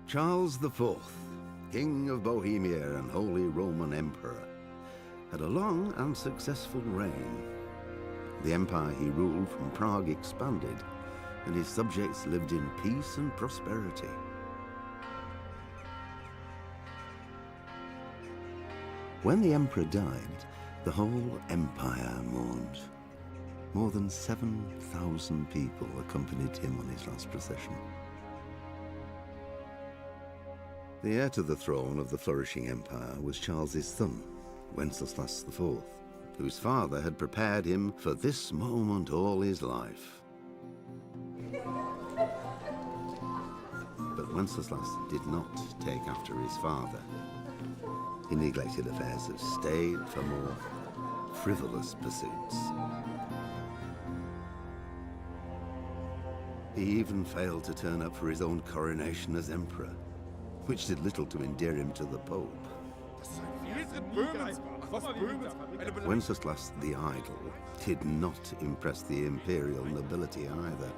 Charles IV, King of Bohemia and Holy Roman Emperor, had a long and successful reign. The empire he ruled from Prague expanded, and his subjects lived in peace and prosperity. When the emperor died, the whole empire mourned. More than 7,000 people accompanied him on his last procession. The heir to the throne of the flourishing empire was Charles's son, Wenceslas IV, whose father had prepared him for this moment all his life. But Wenceslas did not take after his father. He neglected affairs of state for more frivolous pursuits. He even failed to turn up for his own coronation as emperor, which did little to endear him to the Pope. Wenceslas the Idle did not impress the imperial nobility either.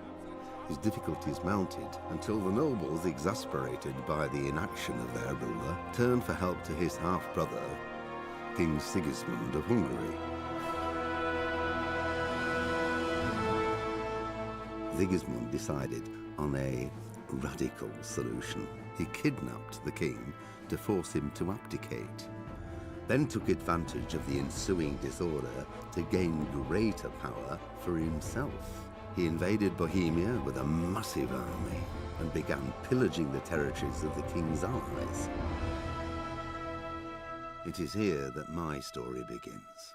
His difficulties mounted until the nobles, exasperated by the inaction of their ruler, turned for help to his half-brother, King Sigismund of Hungary. Sigismund decided on a radical solution. He kidnapped the king to force him to abdicate, then took advantage of the ensuing disorder to gain greater power for himself. He invaded Bohemia with a massive army and began pillaging the territories of the king's allies. It is here that my story begins.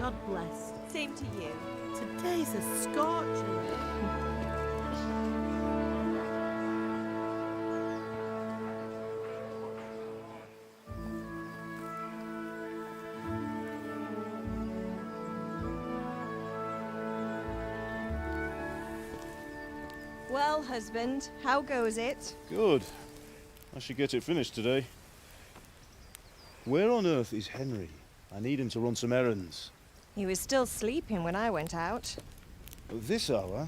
God bless. Same to you. Today's a scorcher. Well, husband, how goes it? Good. I should get it finished today. Where on earth is Henry? I need him to run some errands. He was still sleeping when I went out. At this hour?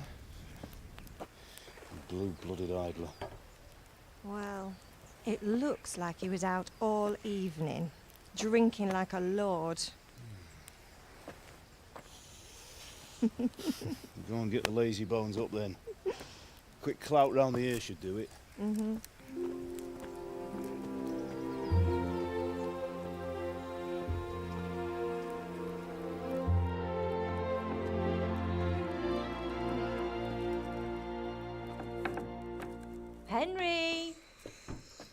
blue-blooded idler. Well, it looks like he was out all evening, drinking like a lord. Go and get the lazy bones up then. Quick clout round the ear should do it. Mm-hmm. Henry!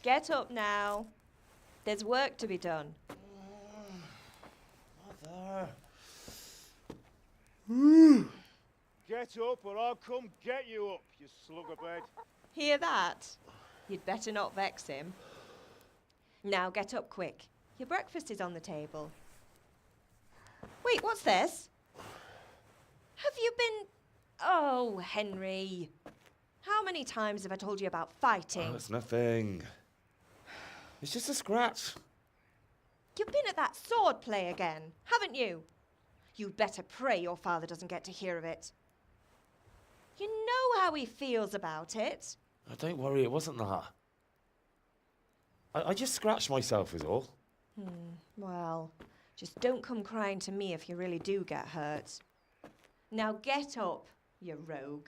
Get up now. There's work to be done. Mother! Get up or I'll come get you up, you slugabed. Hear that? You'd better not vex him. Now get up quick. Your breakfast is on the table. Wait, what's this? Have you been... Oh, Henry. How many times have I told you about fighting? Oh, it's nothing. It's just a scratch. You've been at that sword play again, haven't you? You'd better pray your father doesn't get to hear of it. You know how he feels about it. Oh, don't worry, it wasn't that. I just scratched myself is all. Well, just don't come crying to me if you really do get hurt. Now get up, you rogue.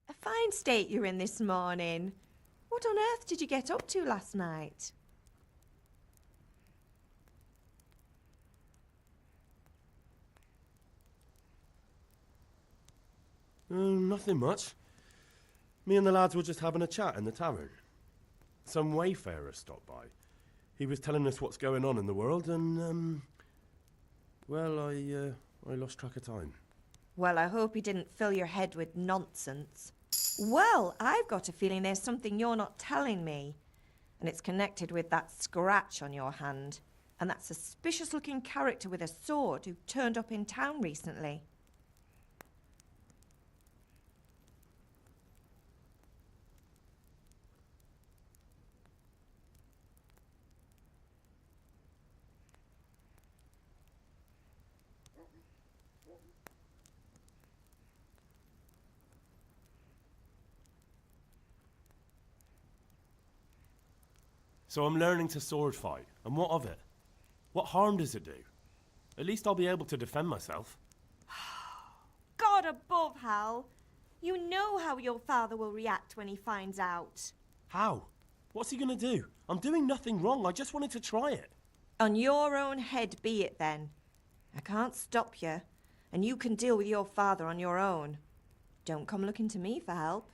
A fine state you're in this morning. What on earth did you get up to last night? Nothing much. Me and the lads were just having a chat in the tavern. Some wayfarer stopped by. He was telling us what's going on in the world and, well, I lost track of time. Well, I hope he didn't fill your head with nonsense. Well, I've got a feeling there's something you're not telling me. And it's connected with that scratch on your hand. And that suspicious-looking character with a sword who turned up in town recently. So I'm learning to sword fight, and what of it? What harm does it do? At least I'll be able to defend myself. God above, Hal. You know how your father will react when he finds out. How? What's he gonna do? I'm doing nothing wrong, I just wanted to try it. On your own head be it then. I can't stop you, and you can deal with your father on your own. Don't come looking to me for help.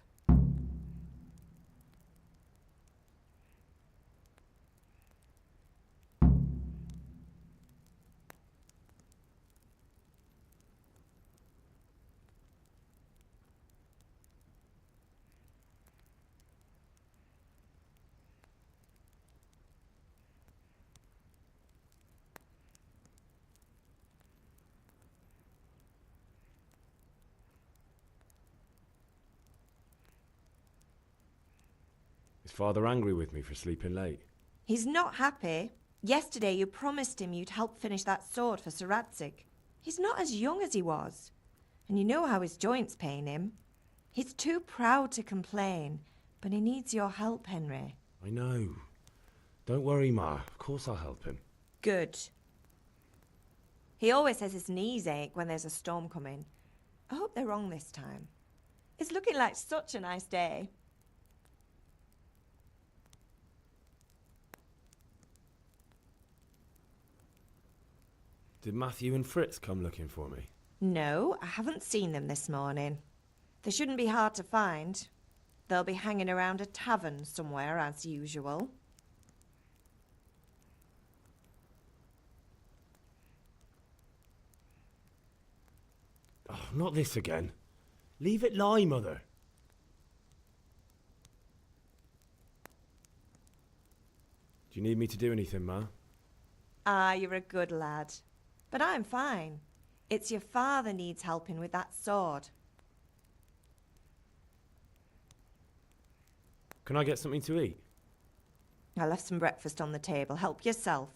Is father angry with me for sleeping late? He's not happy. Yesterday you promised him you'd help finish that sword for Sir Radzig. He's not as young as he was. And you know how his joints pain him. He's too proud to complain, but he needs your help, Henry. I know. Don't worry, Ma. Of course I'll help him. Good. He always says his knees ache when there's a storm coming. I hope they're wrong this time. It's looking like such a nice day. Did Matthew and Fritz come looking for me? No, I haven't seen them this morning. They shouldn't be hard to find. They'll be hanging around a tavern somewhere as usual. Oh, not this again. Leave it lie, Mother. Do you need me to do anything, Ma? Ah, you're a good lad. But I'm fine. It's your father needs helping with that sword. Can I get something to eat? I left some breakfast on the table. Help yourself.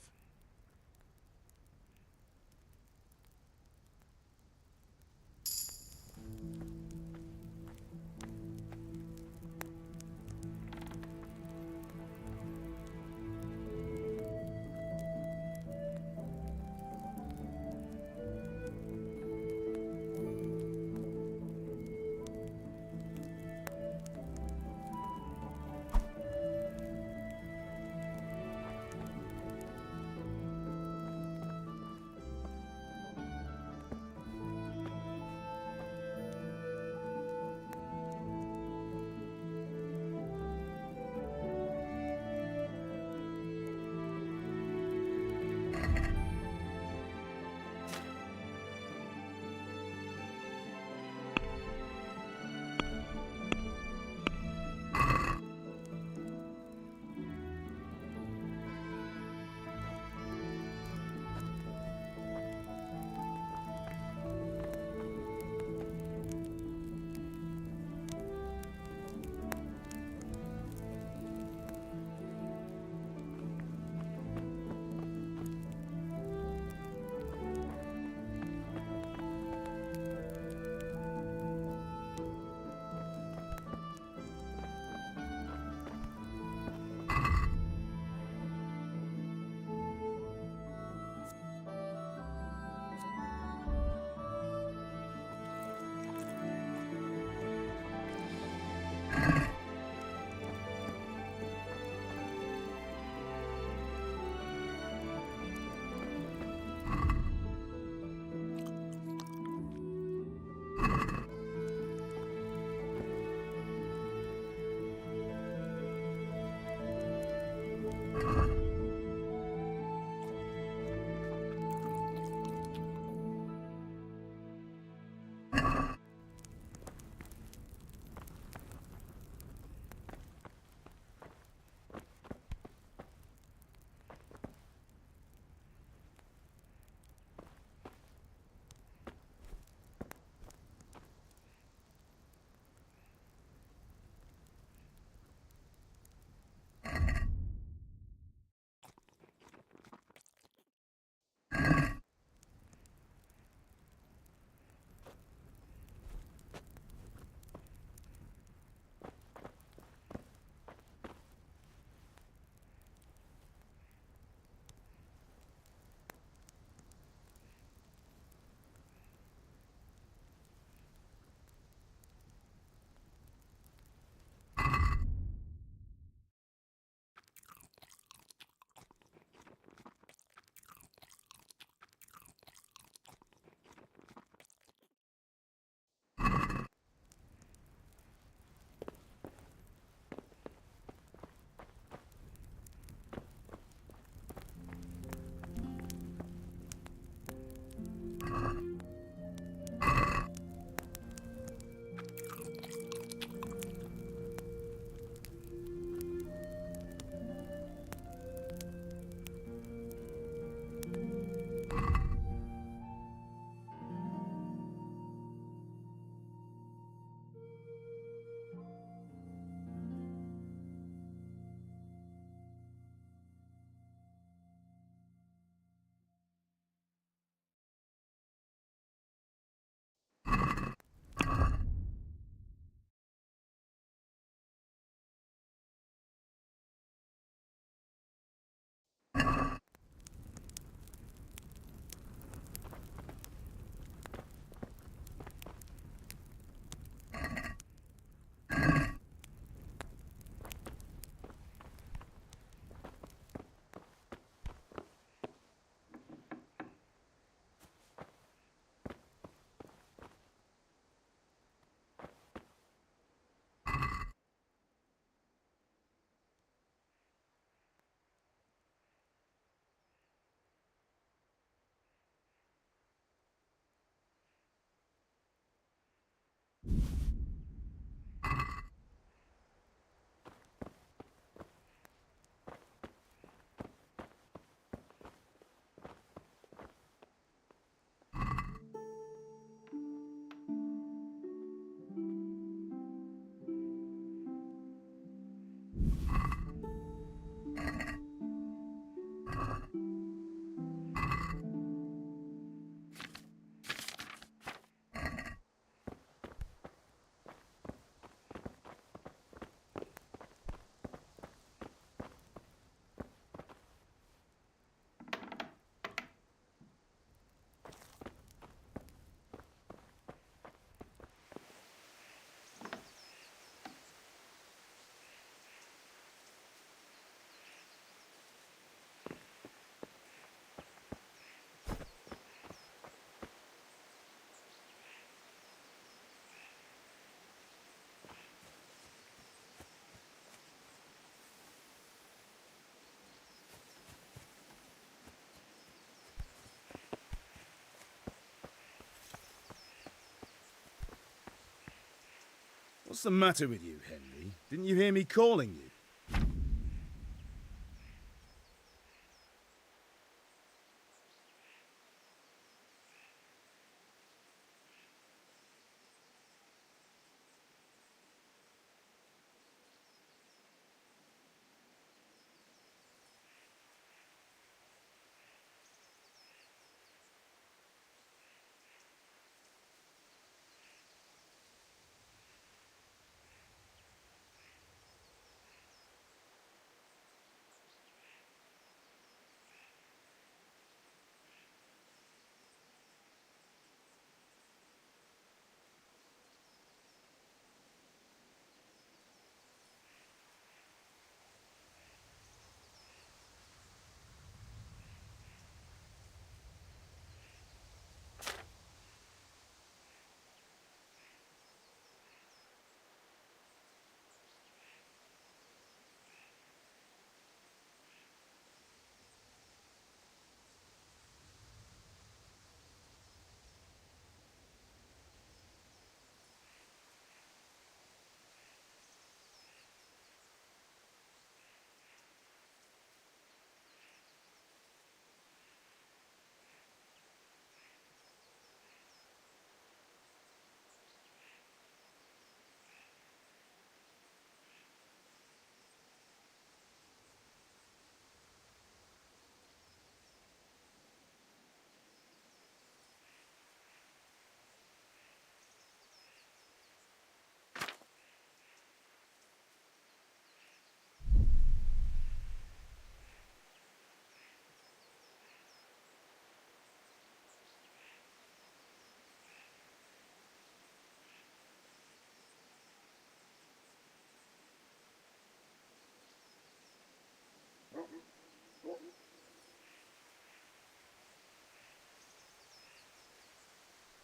What's the matter with you, Henry? Didn't you hear me calling you?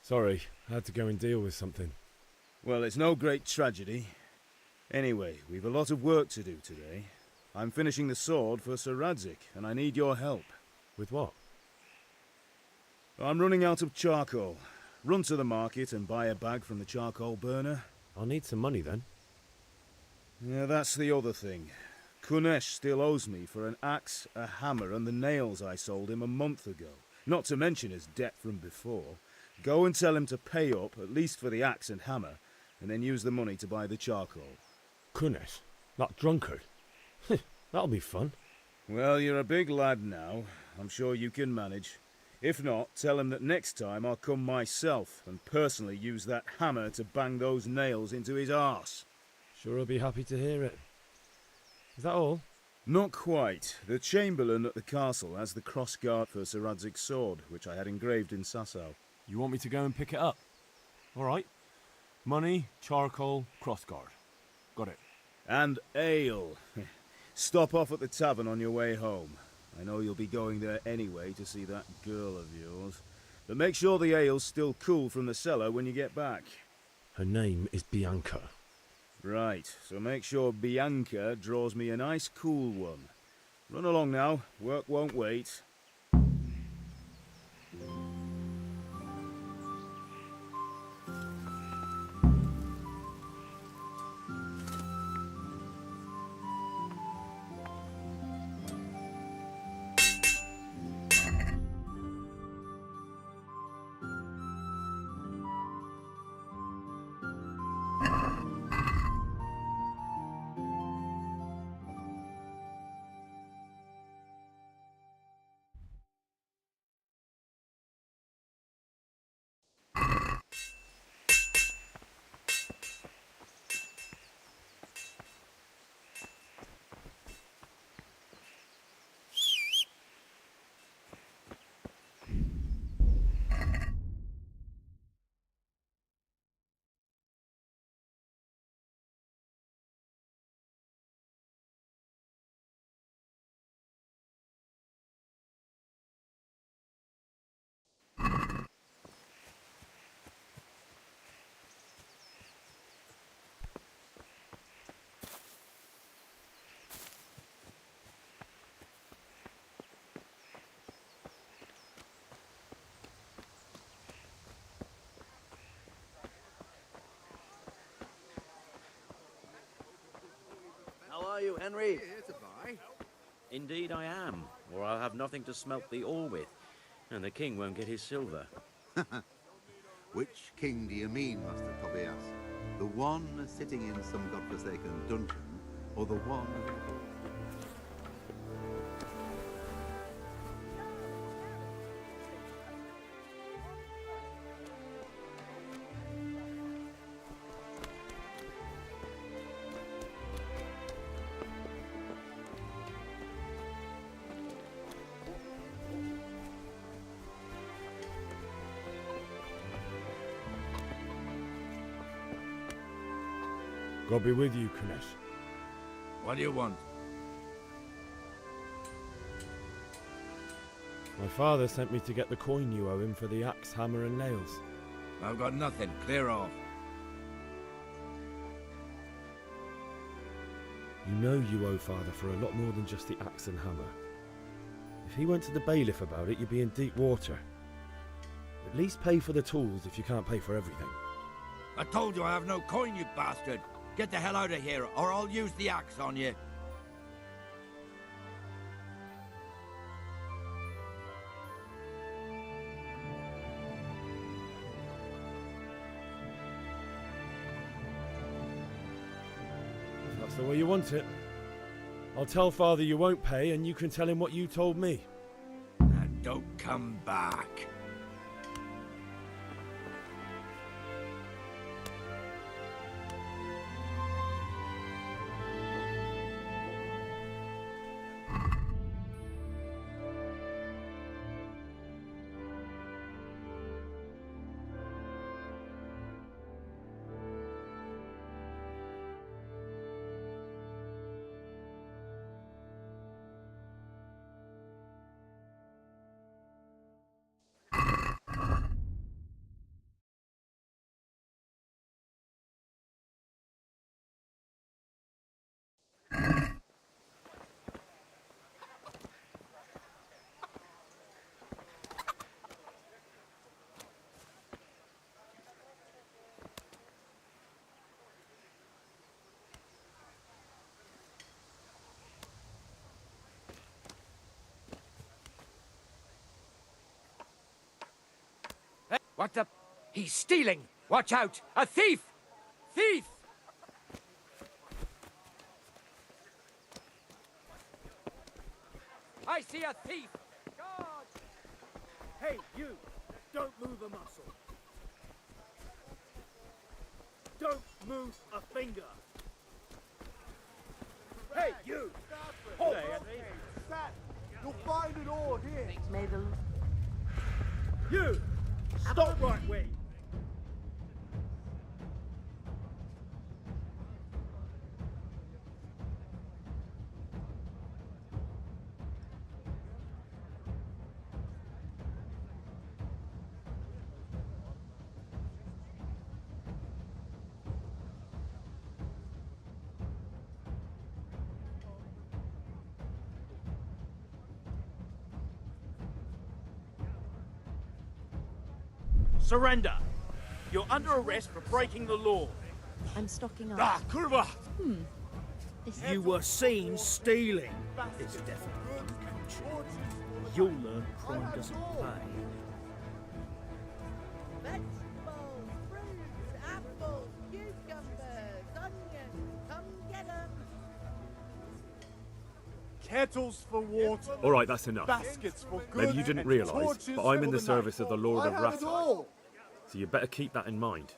Sorry, I had to go and deal with something. Well, it's no great tragedy. Anyway, we've a lot of work to do today. I'm finishing the sword for Sir Radzig, and I need your help. With what? I'm running out of charcoal. Run to the market and buy a bag from the charcoal burner. I'll need some money then. Yeah, that's the other thing. Kunesh still owes me for an axe, a hammer, and the nails I sold him a month ago. Not to mention his debt from before. Go and tell him to pay up, at least for the axe and hammer, and then use the money to buy the charcoal. Kunesh? That drunkard? That'll be fun. Well, you're a big lad now. I'm sure you can manage. If not, tell him that next time I'll come myself and personally use that hammer to bang those nails into his arse. Sure I'll be happy to hear it. Is that all? Not quite. The Chamberlain at the castle has the cross-guard for Sir Radzig's sword, which I had engraved in Sasau. You want me to go and pick it up? All right. Money, charcoal, crossguard. Got it. And ale. Stop off at the tavern on your way home. I know you'll be going there anyway to see that girl of yours. But make sure the ale's still cool from the cellar when you get back. Her name is Bianca. Right, so make sure Bianca draws me a nice cool one. Run along now, work won't wait. Henry? Indeed I am, or I'll have nothing to smelt the ore with, and the king won't get his silver. Which king do you mean, Master Tobias? The one sitting in some godforsaken dungeon, or the one... God be with you, Kunesh. What do you want? My father sent me to get the coin you owe him for the axe, hammer, and nails. I've got nothing. Clear off. You know you owe father for a lot more than just the axe and hammer. If he went to the bailiff about it, you'd be in deep water. At least pay for the tools if you can't pay for everything. I told you I have no coin, you bastard. Get the hell out of here, or I'll use the axe on you. If that's the way you want it. I'll tell father you won't pay, and you can tell him what you told me. And don't come back. What the? He's stealing! Watch out! A thief! Thief! I see a thief! Guard! Hey, you! Don't move a muscle. Don't move a finger. Hey, you! Hold Sat! You'll find it all here! May the You! Stop right way! Surrender! You're under arrest for breaking the law. I'm stocking up. Ah, kurwa! You were seen stealing. It's definitely unconscionable. You'll learn crime doesn't pay. Vegetables, fruits, apples, cucumbers, onions. Come get 'em. Kettles for water. All right, that's enough. Baskets for goods. Maybe you didn't realise, but I'm in the service of the Lord of I have it Rathheim. all. So you better keep that in mind.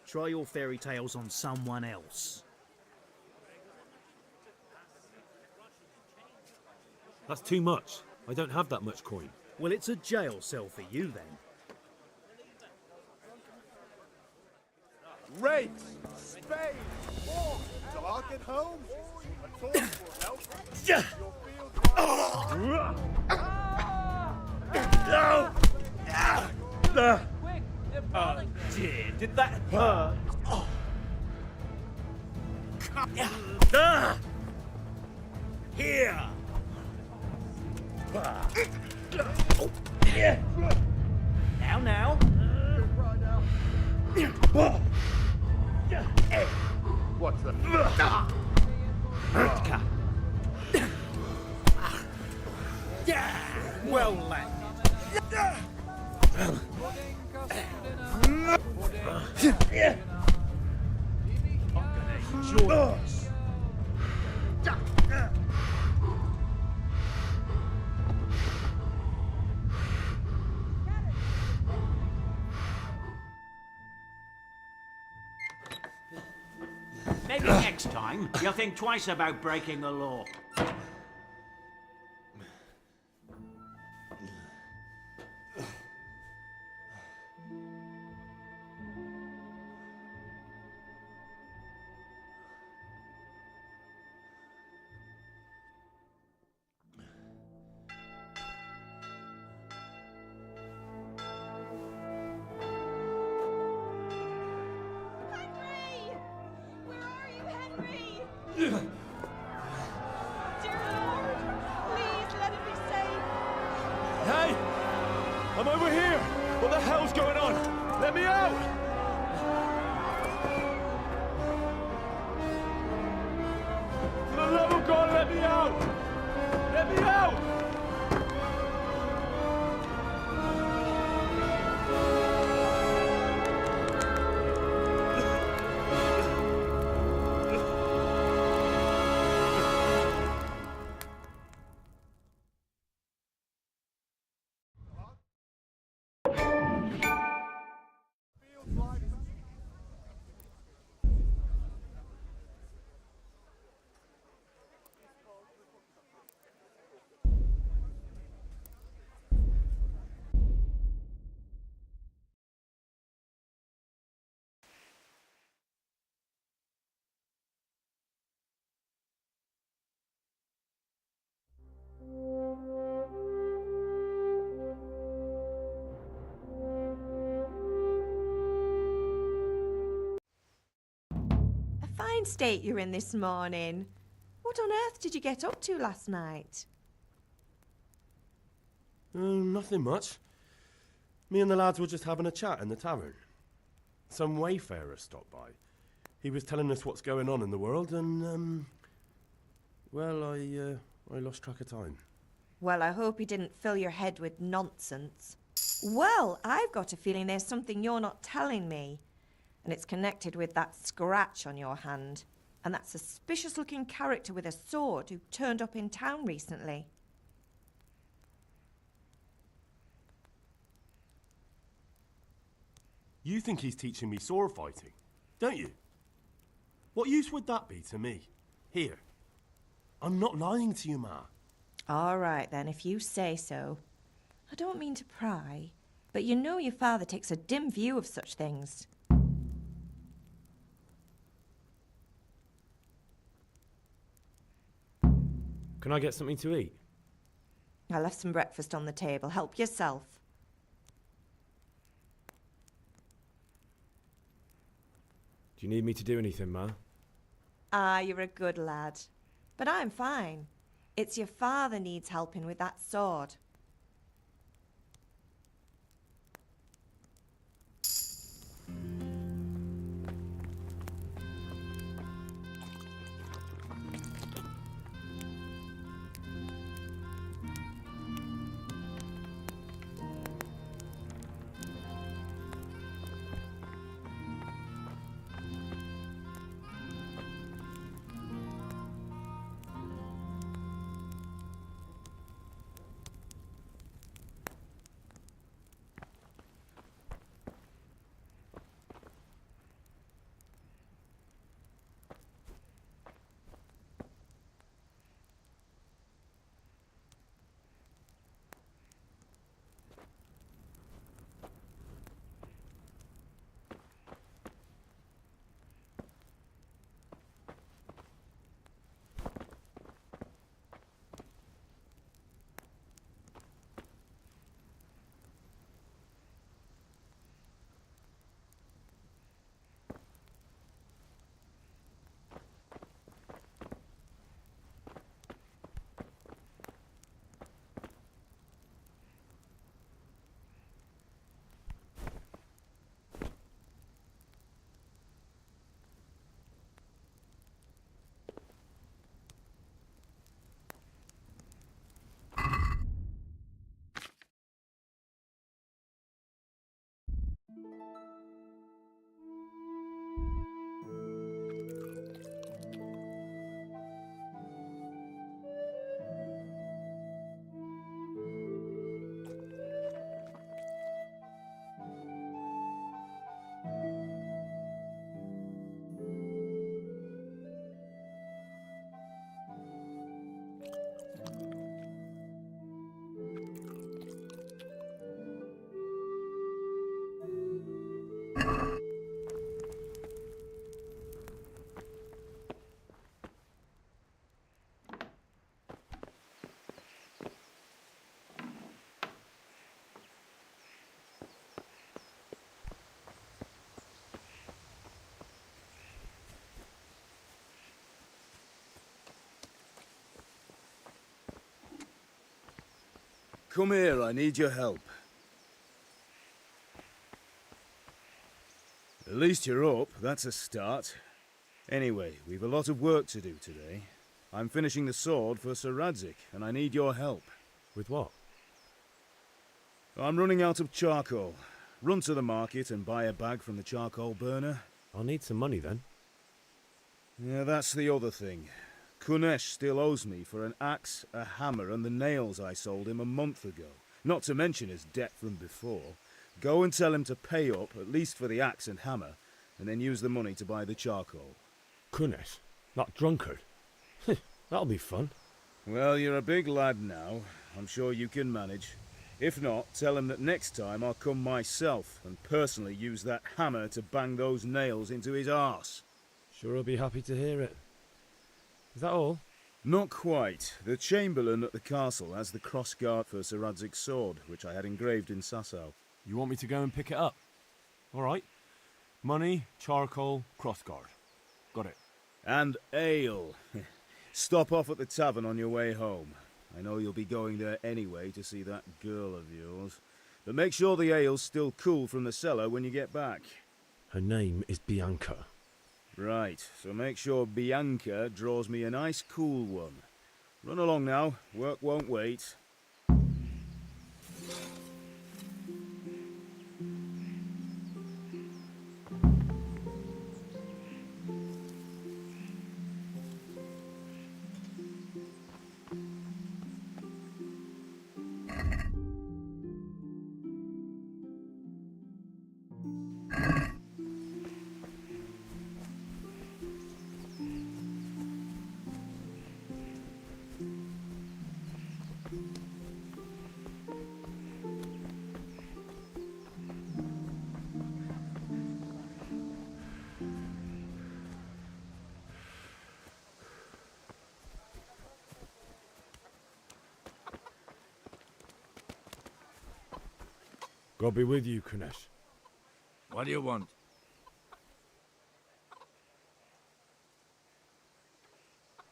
Try your fairy tales on someone else. That's too much. I don't have that much coin. Well, it's a jail cell for you then. Rakes, spades, forks. Till I get home, a torch will help. Your fields. Oh dear, did that hurt? Here! Now. What's the... Well landed. I'm gonna enjoy this. Maybe next time you'll think twice about breaking the law. Henry! Where are you, Henry? Dear Lord, please let him be safe. Hey! I'm over here! What the hell's going on? Let me out! For the love of God, let me out! Let me out! Feels like A fine state you're in this morning. What on earth did you get up to last night? Nothing much. Me and the lads were just having a chat in the tavern. Some wayfarer stopped by. He was telling us what's going on in the world, and well, I lost track of time. Well, I hope he didn't fill your head with nonsense. Well, I've got a feeling there's something you're not telling me. And it's connected with that scratch on your hand. And that suspicious-looking character with a sword who turned up in town recently. You think he's teaching me sword fighting, don't you? What use would that be to me? Here. I'm not lying to you, Ma. All right, then, if you say so. I don't mean to pry, but you know your father takes a dim view of such things. Can I get something to eat? I left some breakfast on the table. Help yourself. Do you need me to do anything, Ma? Ah, you're a good lad. But I'm fine. It's your father needs helping with that sword. Come here, I need your help. At least you're up, that's a start. Anyway, we've a lot of work to do today. I'm finishing the sword for Sir Radzig, and I need your help. With what? I'm running out of charcoal. Run to the market and buy a bag from the charcoal burner. I'll need some money then. Yeah, that's the other thing. Kunesh still owes me for an axe, a hammer, and the nails I sold him a month ago. Not to mention his debt from before. Go and tell him to pay up, at least for the axe and hammer, and then use the money to buy the charcoal. Kunesh? That drunkard? That'll be fun. Well, you're a big lad now. I'm sure you can manage. If not, tell him that next time I'll come myself and personally use that hammer to bang those nails into his arse. Sure I'll be happy to hear it. Is that all? Not quite. The Chamberlain at the castle has the crossguard for Sir Radzig's sword, which I had engraved in Sasau. You want me to go and pick it up? All right. Money, charcoal, crossguard. Got it. And ale. Stop off at the tavern on your way home. I know you'll be going there anyway to see that girl of yours. But make sure the ale's still cool from the cellar when you get back. Her name is Bianca. Right, so make sure Bianca draws me a nice cool one. Run along now, work won't wait. God be with you, Kunesh. What do you want?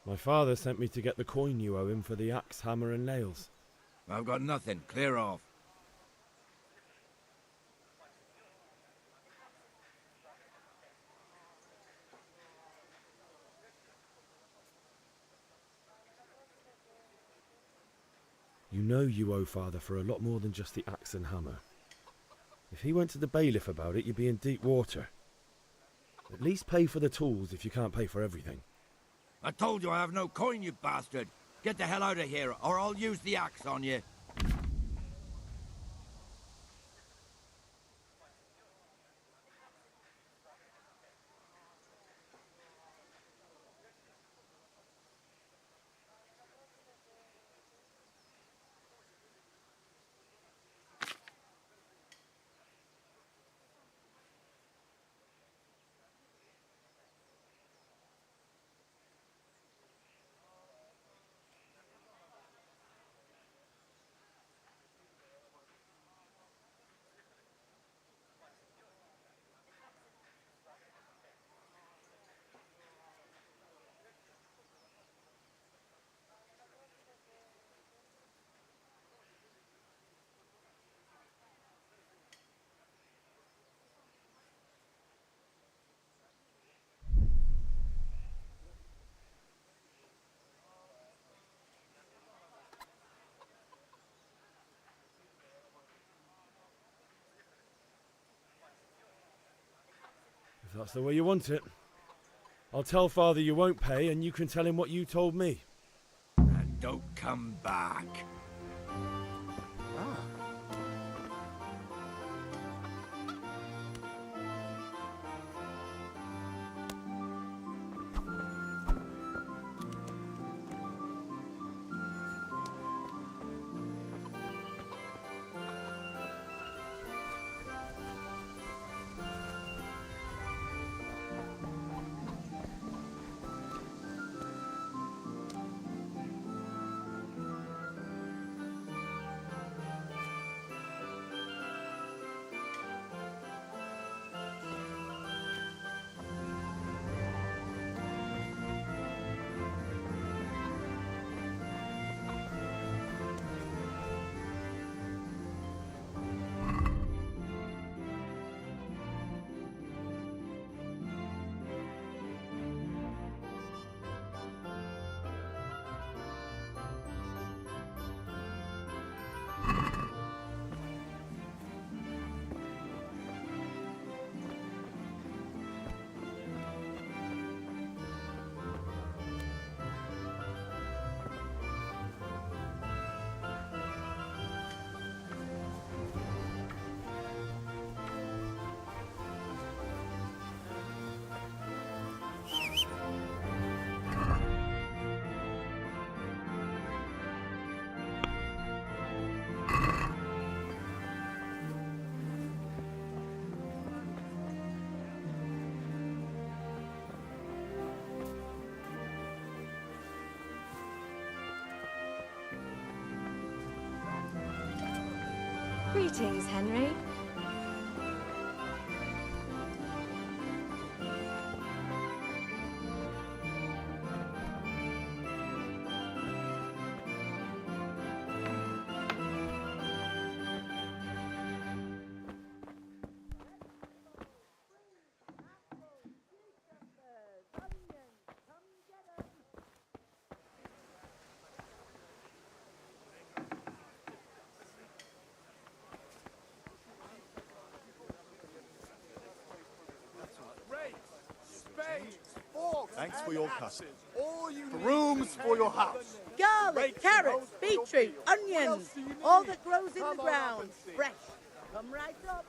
My father sent me to get the coin you owe him for the axe, hammer and nails. I've got nothing. Clear off. You know you owe father for a lot more than just the axe and hammer. If he went to the bailiff about it, you'd be in deep water. At least pay for the tools if you can't pay for everything. I told you I have no coin, you bastard. Get the hell out of here, or I'll use the axe on you. If that's the way you want it. I'll tell father you won't pay and you can tell him what you told me. And don't come back. Greetings, Henry. Thanks for your custom. Brooms for your house. Garlic, carrots, beetroot, onions, all that grows in the ground. Fresh. Come right up.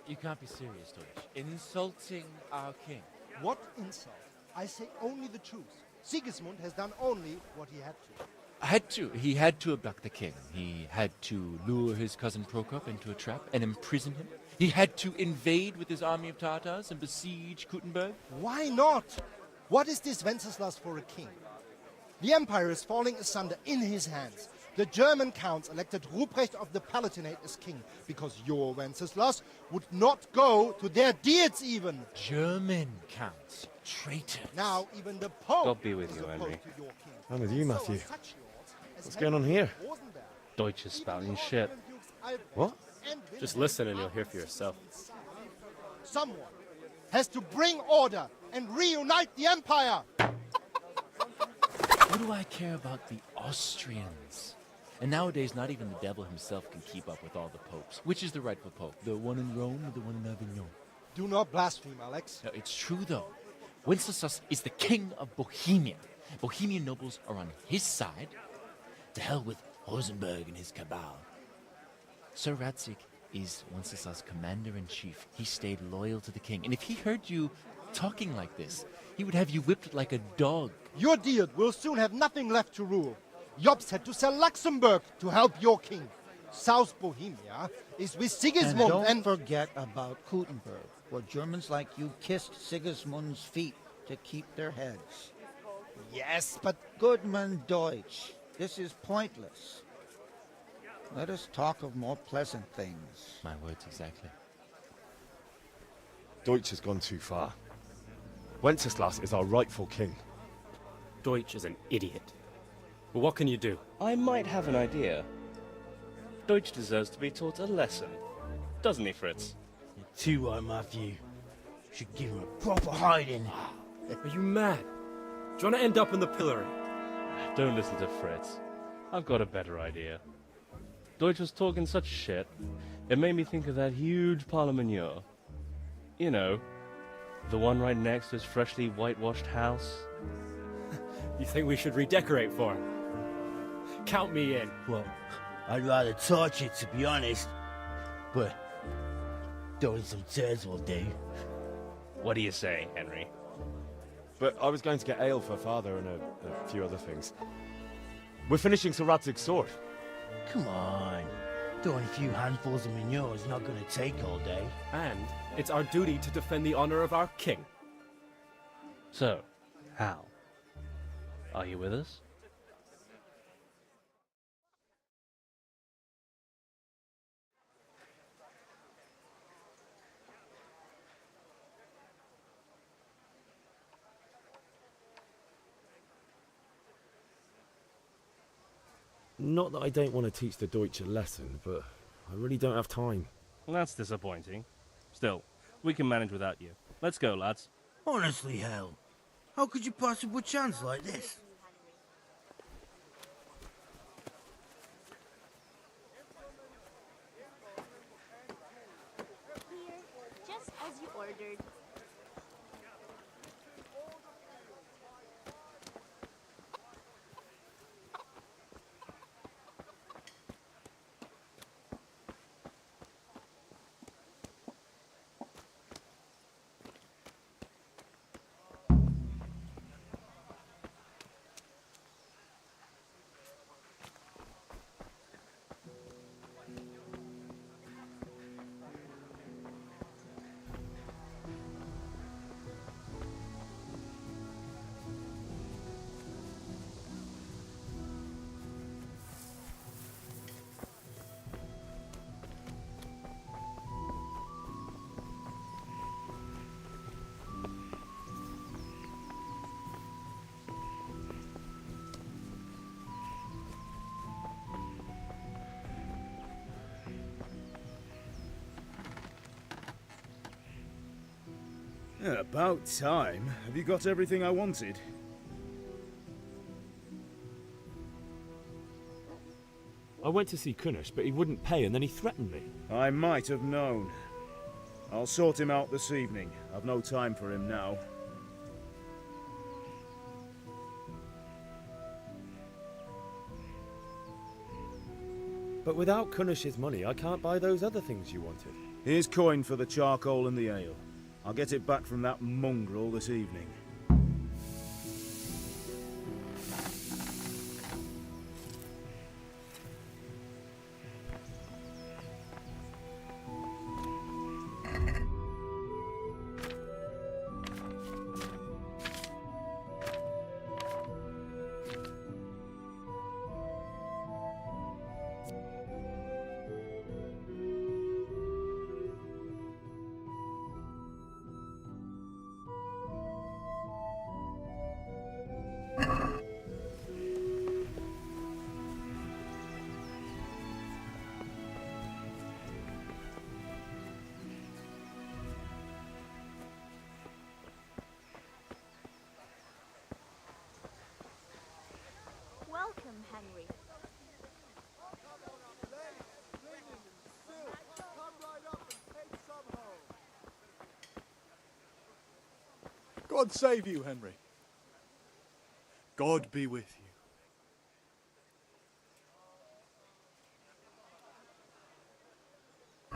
You can't be serious, Deutsch. Insulting our king. What insult? I say only the truth. Sigismund has done only what he had to. He had to abduct the king. He had to lure his cousin Prokop into a trap and imprison him. He had to invade with his army of Tartars and besiege Kuttenberg. Why not? What is this Wenceslas for a king? The empire is falling asunder in his hands. The German counts elected Ruprecht of the Palatinate as king because your Wenceslas would not go to their deeds even. German counts. Traitors. Now even the Pope God be with is you, opposed Henry. to your king. I'm with you, Matthew. So such lords as What's going on here? Rosenberg, Deutsch is spouting shit. What? Just listen and you'll hear for yourself. Someone has to bring order and reunite the empire. What do I care about the Austrians? And nowadays, not even the devil himself can keep up with all the popes. Which is the rightful pope? The one in Rome or the one in Avignon? Do not blaspheme, Alex. No, it's true, though. Wenceslas is the king of Bohemia. Bohemian nobles are on his side. To hell with Rosenberg and his cabal. Sir Radzik is Wenceslas' commander-in-chief. He stayed loyal to the king. And if he heard you talking like this, he would have you whipped like a dog. Your Diet will soon have nothing left to rule. Jobst had to sell Luxembourg to help your king. South Bohemia is with Sigismund and don't forget about Kuttenberg, where Germans like you kissed Sigismund's feet to keep their heads. Yes, but... Goodman Deutsch, this is pointless. Let us talk of more pleasant things. My words exactly. Deutsch has gone too far. Wenceslas is our rightful king. Deutsch is an idiot. But what can you do? I might have an idea. Deutsch deserves to be taught a lesson. Doesn't he, Fritz? You're too right, Matthew. Should give him a proper hiding. Are you mad? Do you want to end up in the pillory? Don't listen to Fritz. I've got a better idea. Deutsch was talking such shit, it made me think of that huge parliament. You know, the one right next to his freshly whitewashed house. You think we should redecorate for him? Count me in. Well, I'd rather torch it, to be honest. But Throwing some turds will do. What do you say, Henry? But I was going to get ale for Father and a few other things. We're finishing Sir Radzig's sword. Come on. Throwing a few handfuls of manure is not going to take all day. And it's our duty to defend the honor of our king. So, Hal, are you with us? Not that I don't want to teach the Deutsch a lesson, but I really don't have time. Well, that's disappointing. Still, we can manage without you. Let's go, lads. Honestly, Hal, how could you possibly chance like this? Here, just as you ordered. Yeah, about time. Have you got everything I wanted? I went to see Kunesh, but he wouldn't pay, and then he threatened me. I might have known. I'll sort him out this evening. I've no time for him now. But without Kunesh's money, I can't buy those other things you wanted. Here's coin for the charcoal and the ale. I'll get it back from that mongrel this evening. Welcome, Henry. God save you, Henry. God be with you.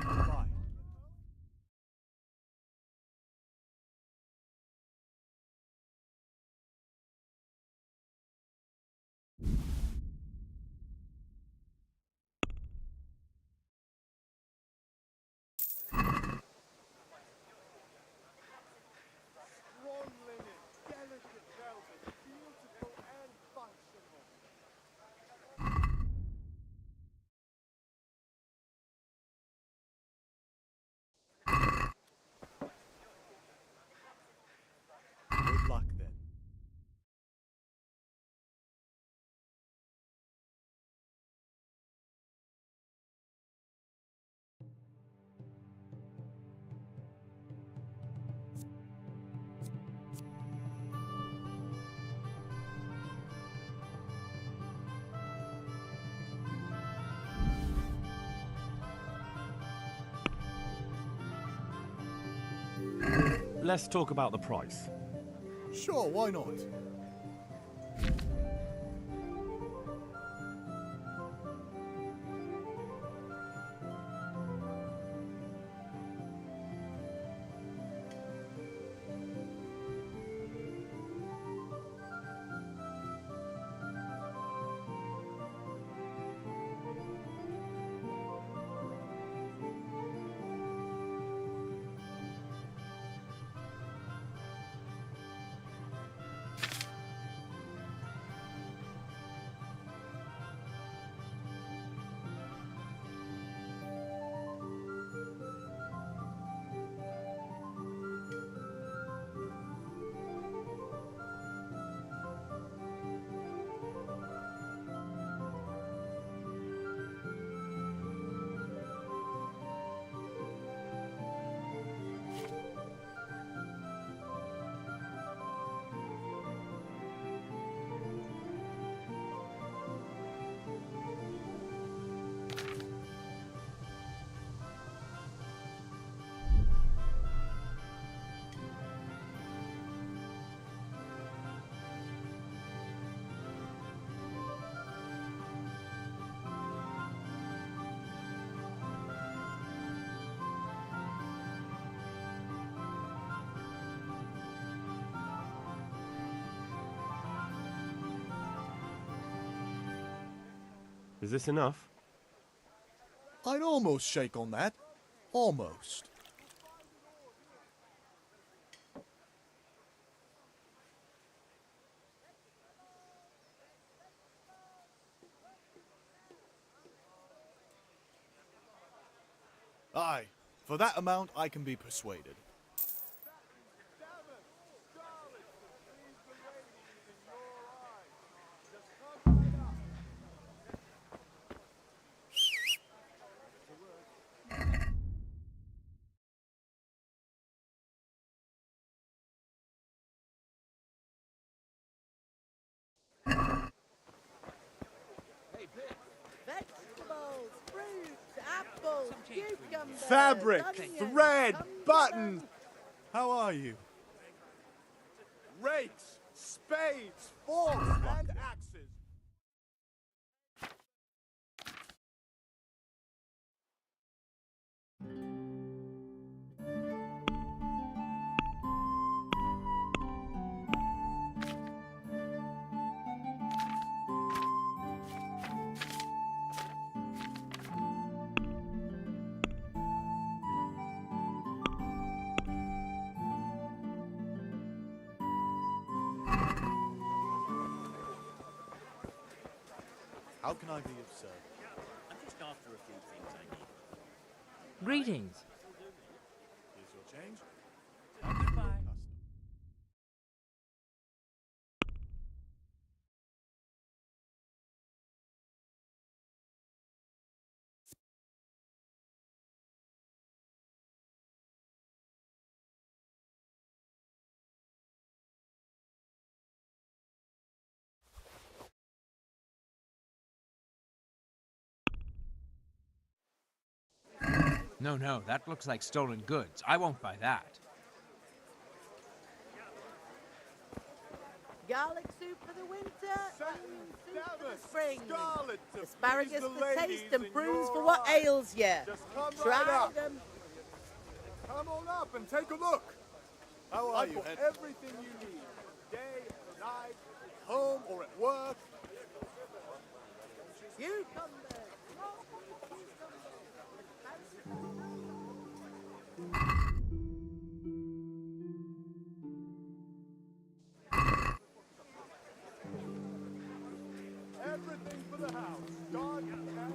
Bye. Strong linen, delicate velvet, beautiful and functional. Good luck then. Let's talk about the price. Sure, why not? Is this enough? I'd almost shake on that. Almost. Aye, for that amount I can be persuaded. Vegetables, fruits, apples, cucumbers, Fabric, onions, thread, come buttons. How are you? Rakes, spades, forks, and axes. How can I be of service? I'm just after a few things I need. Greetings. Here's your change. Goodbye. No, that looks like stolen goods. I won't buy that. Garlic soup for the winter, onion soup for the spring, Scarlet to asparagus please the for taste ladies and in prunes your for what eyes. ails you. Just come Try right up. them. Come on up and take a look. How are you? Ed? Everything you need, day, night, at home or at work. Cucumbers. Everything for the house. Dog and cat.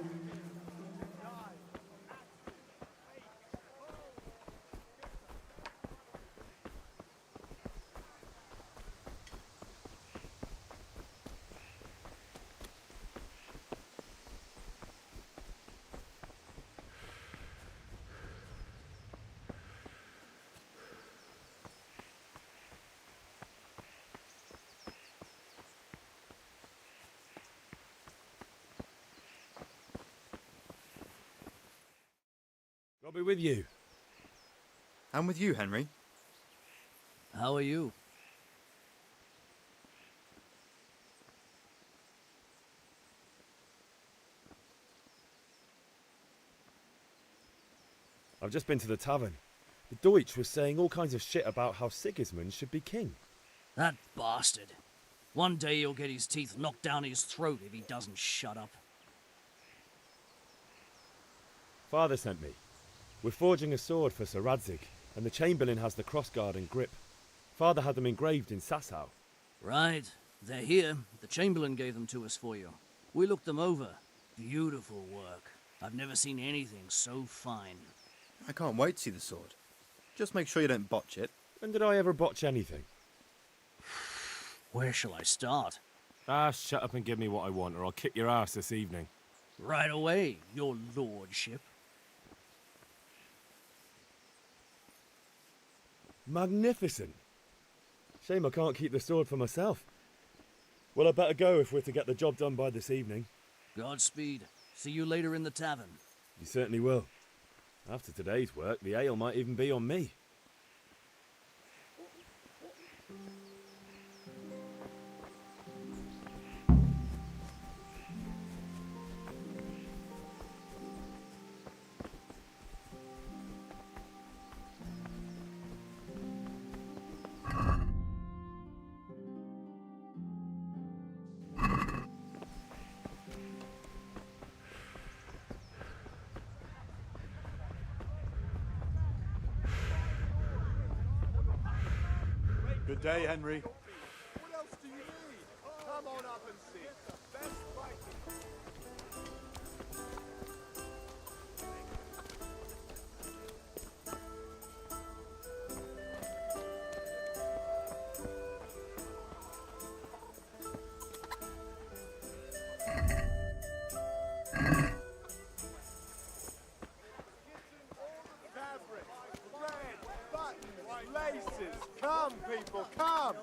I'll be with you. I'm with you, Henry. How are you? I've just been to the tavern. The Deutsch was saying all kinds of shit about how Sigismund should be king. That bastard. One day he'll get his teeth knocked down his throat if he doesn't shut up. Father sent me. We're forging a sword for Sir Radzig, and the Chamberlain has the crossguard and grip. Father had them engraved in Sasau. Right. They're here. The Chamberlain gave them to us for you. We looked them over. Beautiful work. I've never seen anything so fine. I can't wait to see the sword. Just make sure you don't botch it. When did I ever botch anything? Where shall I start? Shut up and give me what I want, or I'll kick your ass this evening. Right away, your lordship. Magnificent. Shame I can't keep the sword for myself. Well, I better go if we're to get the job done by this evening. Godspeed. See you later in the tavern. You certainly will. After today's work, the ale might even be on me. Good day, Henry. What else do you need? Come on up and see. It's the best fighting. Laces! Come, people, come!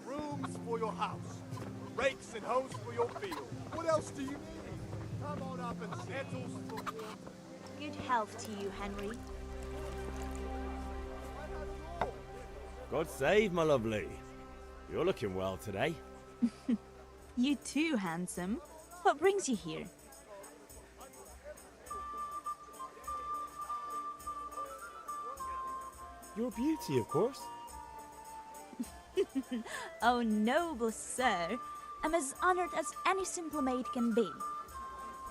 Brooms for your house. Rakes and hoes for your field. What else do you need? Come on up and see. Kettles for water. Good health to you, Henry. God save, my lovely. You're looking well today. You too, handsome. What brings you here? Your beauty, of course. Oh, noble sir. I'm as honored as any simple maid can be.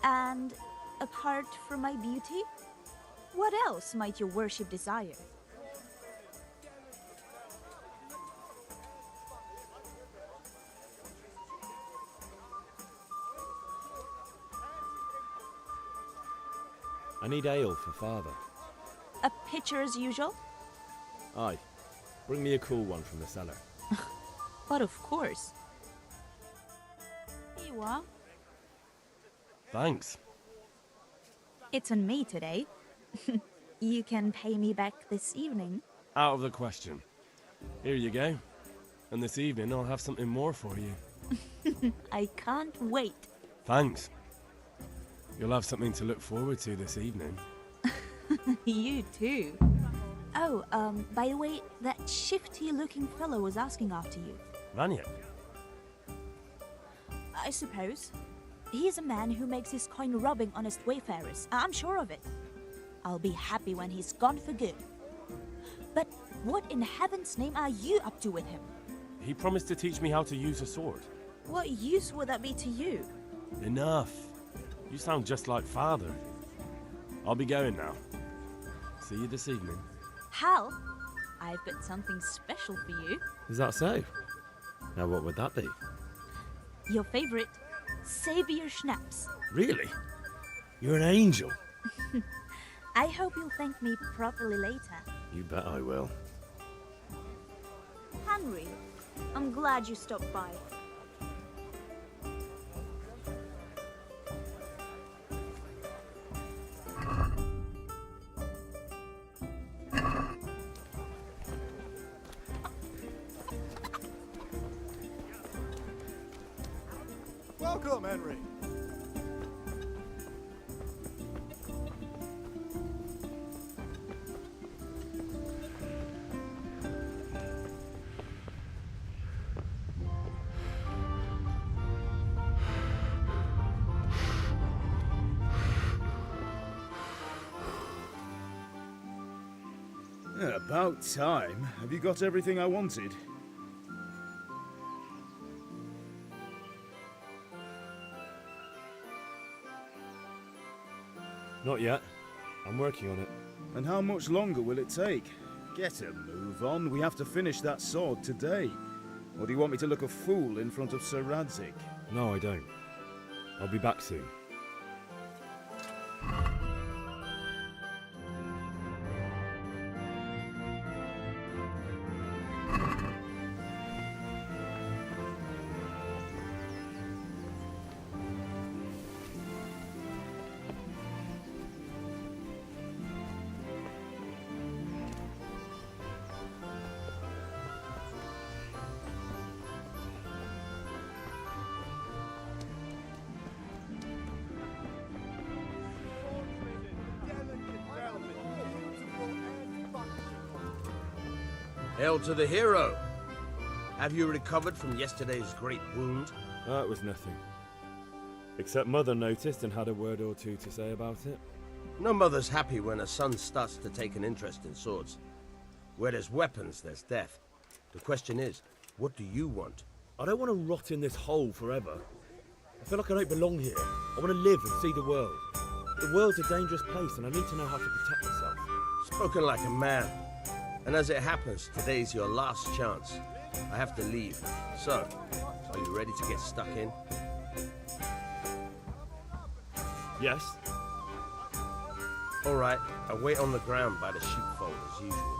And apart from my beauty, what else might your worship desire? I need ale for father. A pitcher as usual? Aye. Bring me a cool one from the cellar. But of course. Here you are. Thanks. It's on me today. You can pay me back this evening. Out of the question. Here you go. And this evening I'll have something more for you. I can't wait. Thanks. You'll have something to look forward to this evening. You too. Oh, by the way, that shifty-looking fellow was asking after you. Vanya? I suppose. He's a man who makes his coin robbing honest wayfarers. I'm sure of it. I'll be happy when he's gone for good. But what in heaven's name are you up to with him? He promised to teach me how to use a sword. What use would that be to you? Enough. You sound just like father. I'll be going now. See you this evening. Hal, I've got something special for you. Is that so? Now what would that be? Your favorite, Savior Schnapps. Really? You're an angel. I hope you'll thank me properly later. You bet I will. Henry, I'm glad you stopped by. Welcome, Henry. Yeah, about time. Have you got everything I wanted? Not yet. I'm working on it. And how much longer will it take? Get a move on. We have to finish that sword today. Or do you want me to look a fool in front of Sir Radzik? No, I don't. I'll be back soon. Hail to the hero! Have you recovered from yesterday's great wound? That was nothing. Except Mother noticed and had a word or two to say about it. No mother's happy when a son starts to take an interest in swords. Where there's weapons, there's death. The question is, what do you want? I don't want to rot in this hole forever. I feel like I don't belong here. I want to live and see the world. The world's a dangerous place and I need to know how to protect myself. Spoken like a man. And as it happens, today's your last chance. I have to leave. So, are you ready to get stuck in? Yes. All right, I'll wait on the ground by the sheepfold as usual.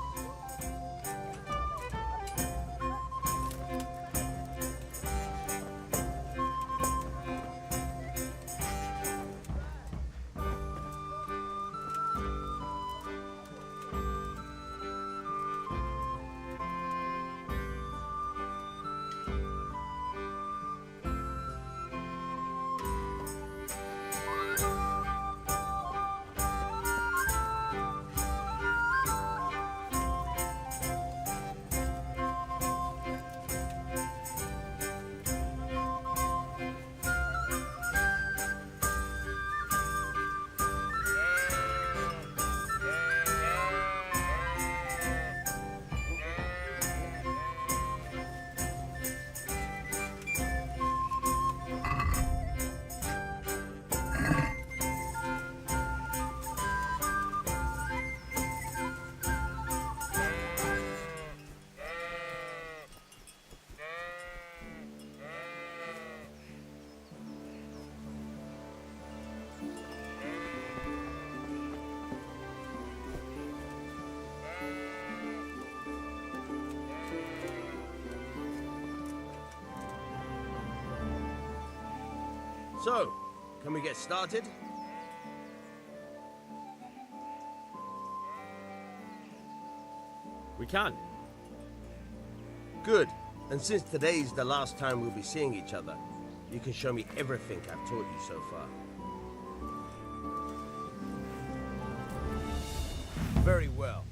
So, can we get started? We can. Good. And since today's the last time we'll be seeing each other, you can show me everything I've taught you so far. Very well.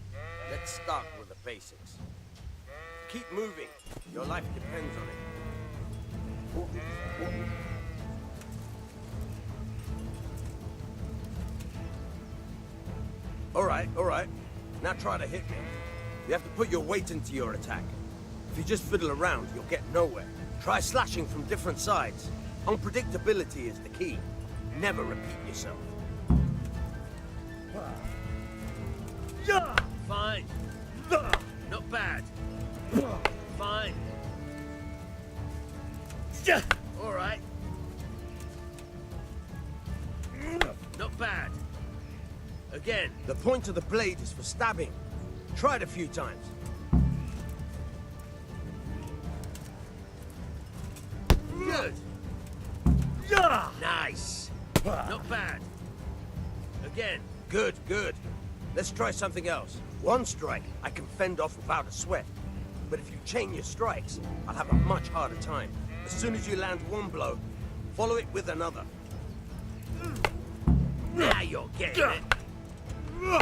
Let's start with the basics. Keep moving. Your life depends on it. All right. Now try to hit me. You have to put your weight into your attack. If you just fiddle around, you'll get nowhere. Try slashing from different sides. Unpredictability is the key. Never repeat yourself. Fine. Not bad. Fine. All right. Not bad. Again, the point of the blade is for stabbing. Try it a few times. Good. Nice. Not bad. Again. Good. Let's try something else. One strike, I can fend off without a sweat. But if you chain your strikes, I'll have a much harder time. As soon as you land one blow, follow it with another. Now you're getting it. All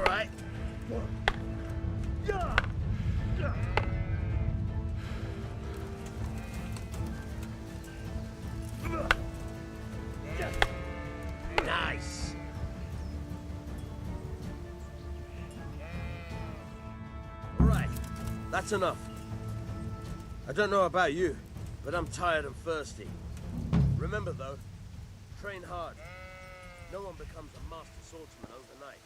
right. Nice. All right. That's enough. I don't know about you, but I'm tired and thirsty. Remember though, train hard. No one becomes a master swordsman overnight.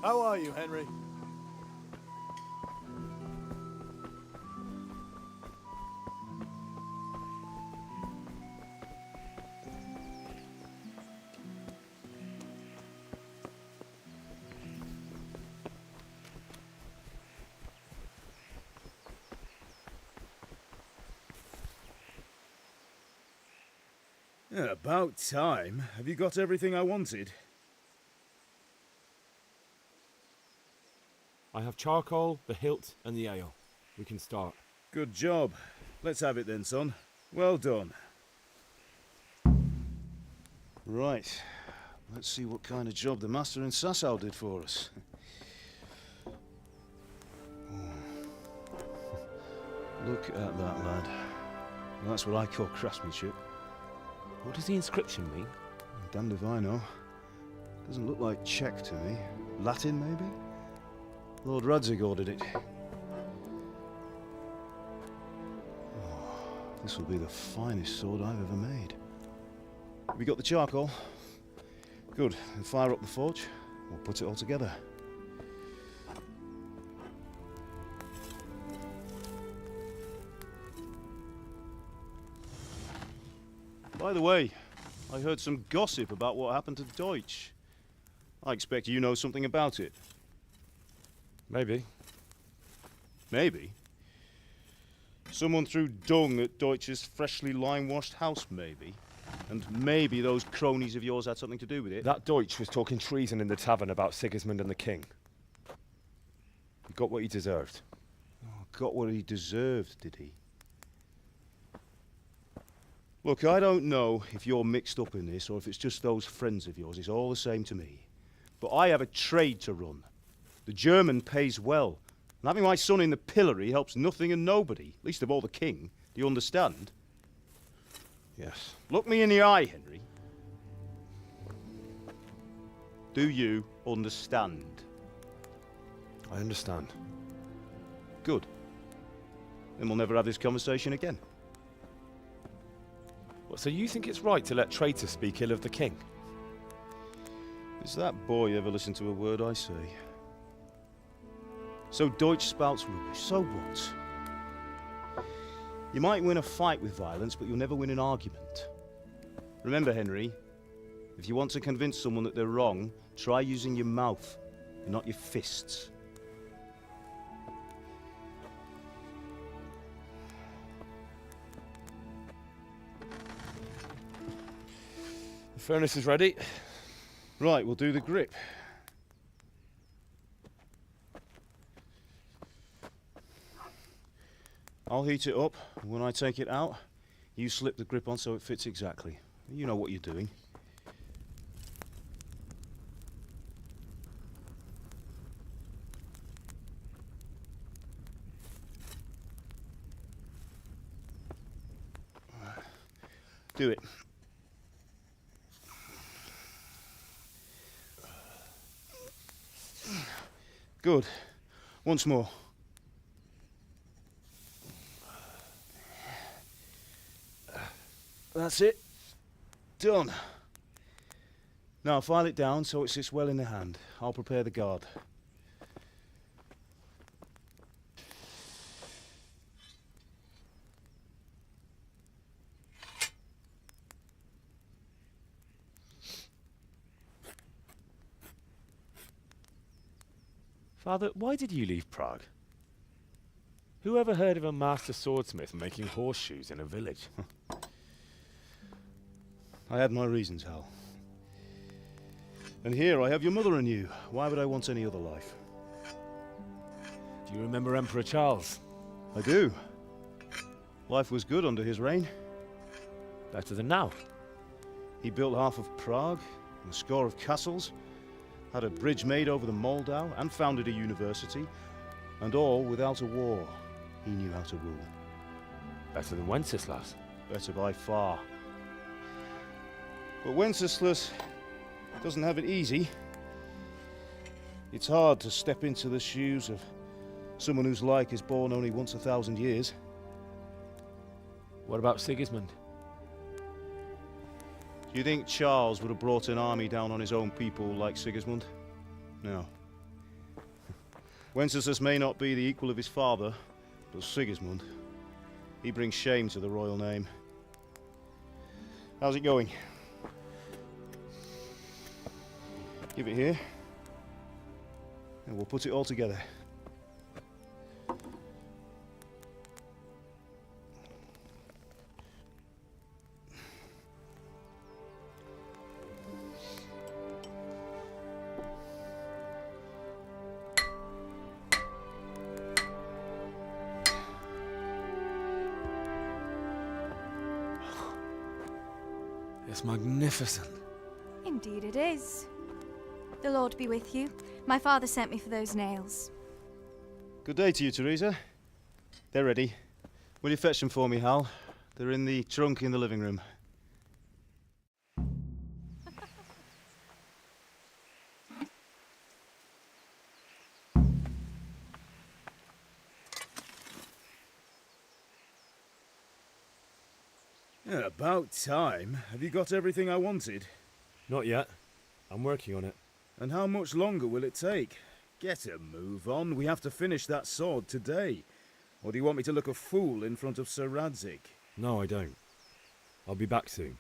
How are you, Henry? Yeah, about time. Have you got everything I wanted? I have charcoal, the hilt, and the ale. We can start. Good job. Let's have it then, son. Well done. Right. Let's see what kind of job the master in Sasau did for us. Look at that, lad. That's what I call craftsmanship. What does the inscription mean? Damned if I know. Doesn't look like Czech to me. Latin, maybe? Lord Radzig ordered it. Oh, this will be the finest sword I've ever made. We got the charcoal? Good. Then fire up the forge. We'll put it all together. By the way, I heard some gossip about what happened to Deutsch. I expect you know something about it. Maybe. Maybe? Someone threw dung at Deutsch's freshly lime-washed house, maybe? And maybe those cronies of yours had something to do with it? That Deutsch was talking treason in the tavern about Sigismund and the king. He got what he deserved. Oh, got what he deserved, did he? Look, I don't know if you're mixed up in this or if it's just those friends of yours. It's all the same to me. But I have a trade to run. The German pays well. And having my son in the pillory helps nothing and nobody, least of all the king. Do you understand? Yes. Look me in the eye, Henry. Do you understand? I understand. Good. Then we'll never have this conversation again. What, so you think it's right to let traitors speak ill of the king? Does that boy ever listen to a word I say? So Deutsch spouts rubbish, so what? You might win a fight with violence, but you'll never win an argument. Remember, Henry, if you want to convince someone that they're wrong, try using your mouth, and not your fists. The furnace is ready. Right, we'll do the grip. I'll heat it up, and when I take it out, you slip the grip on so it fits exactly. You know what you're doing. Do it. Good. Once more. That's it. Done. Now file it down so it sits well in the hand. I'll prepare the guard. Father, why did you leave Prague? Who ever heard of a master swordsmith making horseshoes in a village? I had my reasons, Hal. And here I have your mother and you. Why would I want any other life? Do you remember Emperor Charles? I do. Life was good under his reign. Better than now. He built half of Prague, and a score of castles, had a bridge made over the Moldau, and founded a university, and all without a war. He knew how to rule. Better than Wenceslas. Better by far. But Wenceslas doesn't have it easy. It's hard to step into the shoes of someone whose like is born only once 1,000 years. What about Sigismund? Do you think Charles would have brought an army down on his own people like Sigismund? No. Wenceslas may not be the equal of his father, but Sigismund, he brings shame to the royal name. How's it going? Give it here, and we'll put it all together. It's magnificent. Indeed it is. The Lord be with you. My father sent me for those nails. Good day to you, Teresa. They're ready. Will you fetch them for me, Hal? They're in the trunk in the living room. Yeah, about time. Have you got everything I wanted? Not yet. I'm working on it. And how much longer will it take? Get a move on. We have to finish that sword today. Or do you want me to look a fool in front of Sir Radzik? No, I don't. I'll be back soon.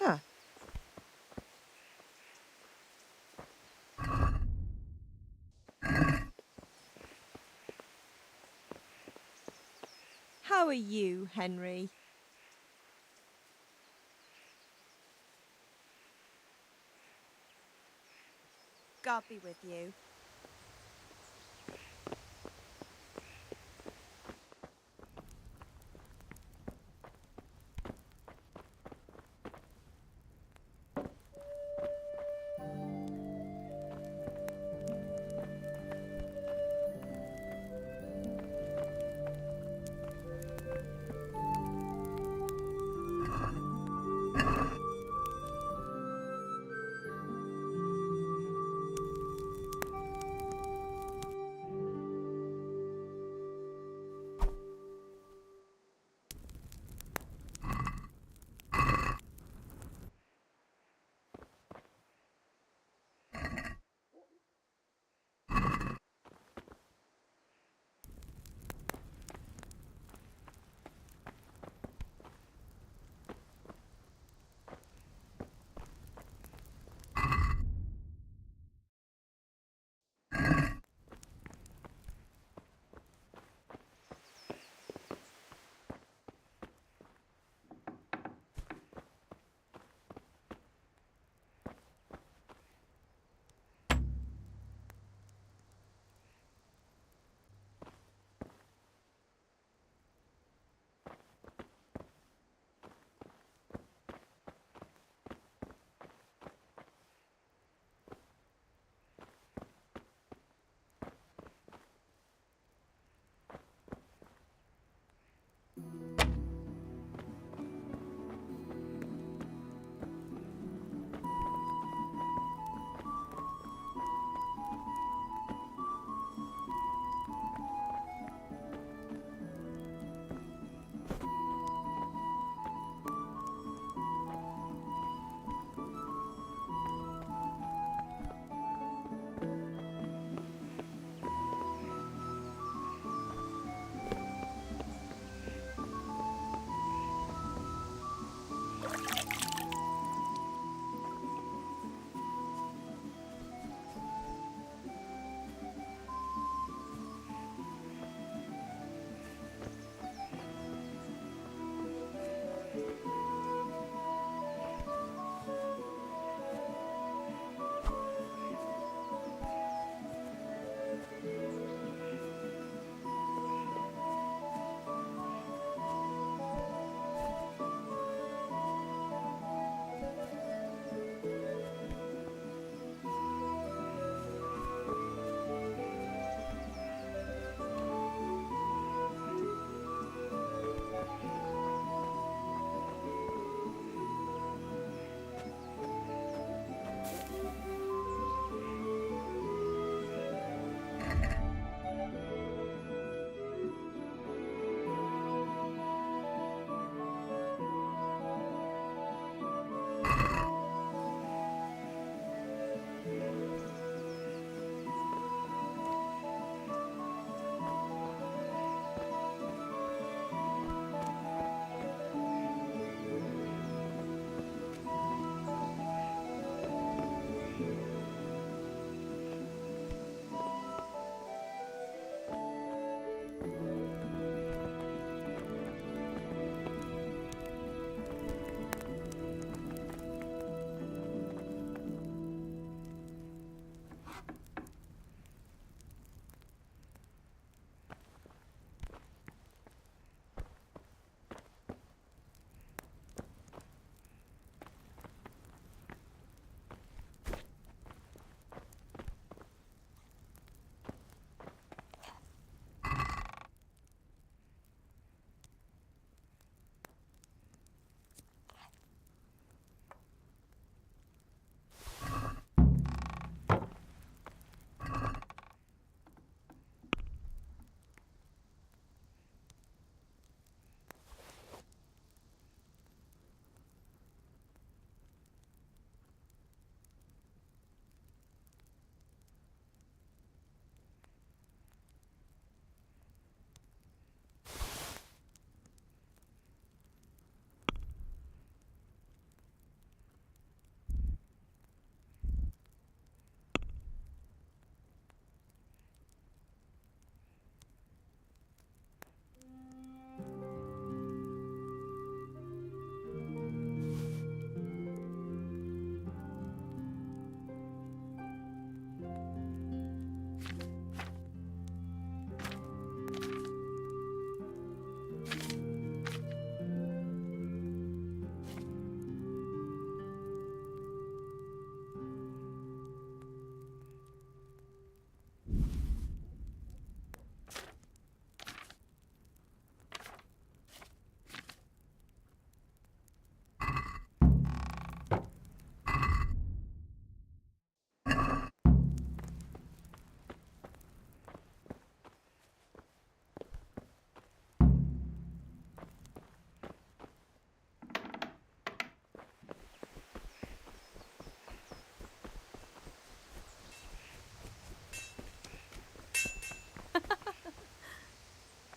Huh. How are you, Henry? God be with you.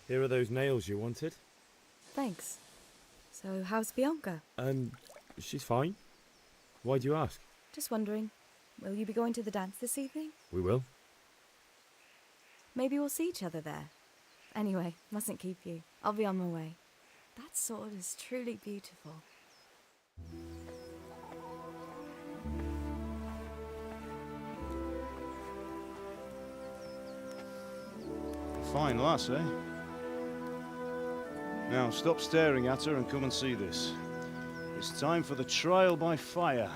Here are those nails you wanted. Thanks. So, how's Bianca? She's fine. Why do you ask? Just wondering, will you be going to the dance this evening? We will. Maybe we'll see each other there. Anyway, mustn't keep you. I'll be on my way. That sword is truly beautiful. Fine lass, eh? Now, stop staring at her and come and see this. It's time for the trial by fire.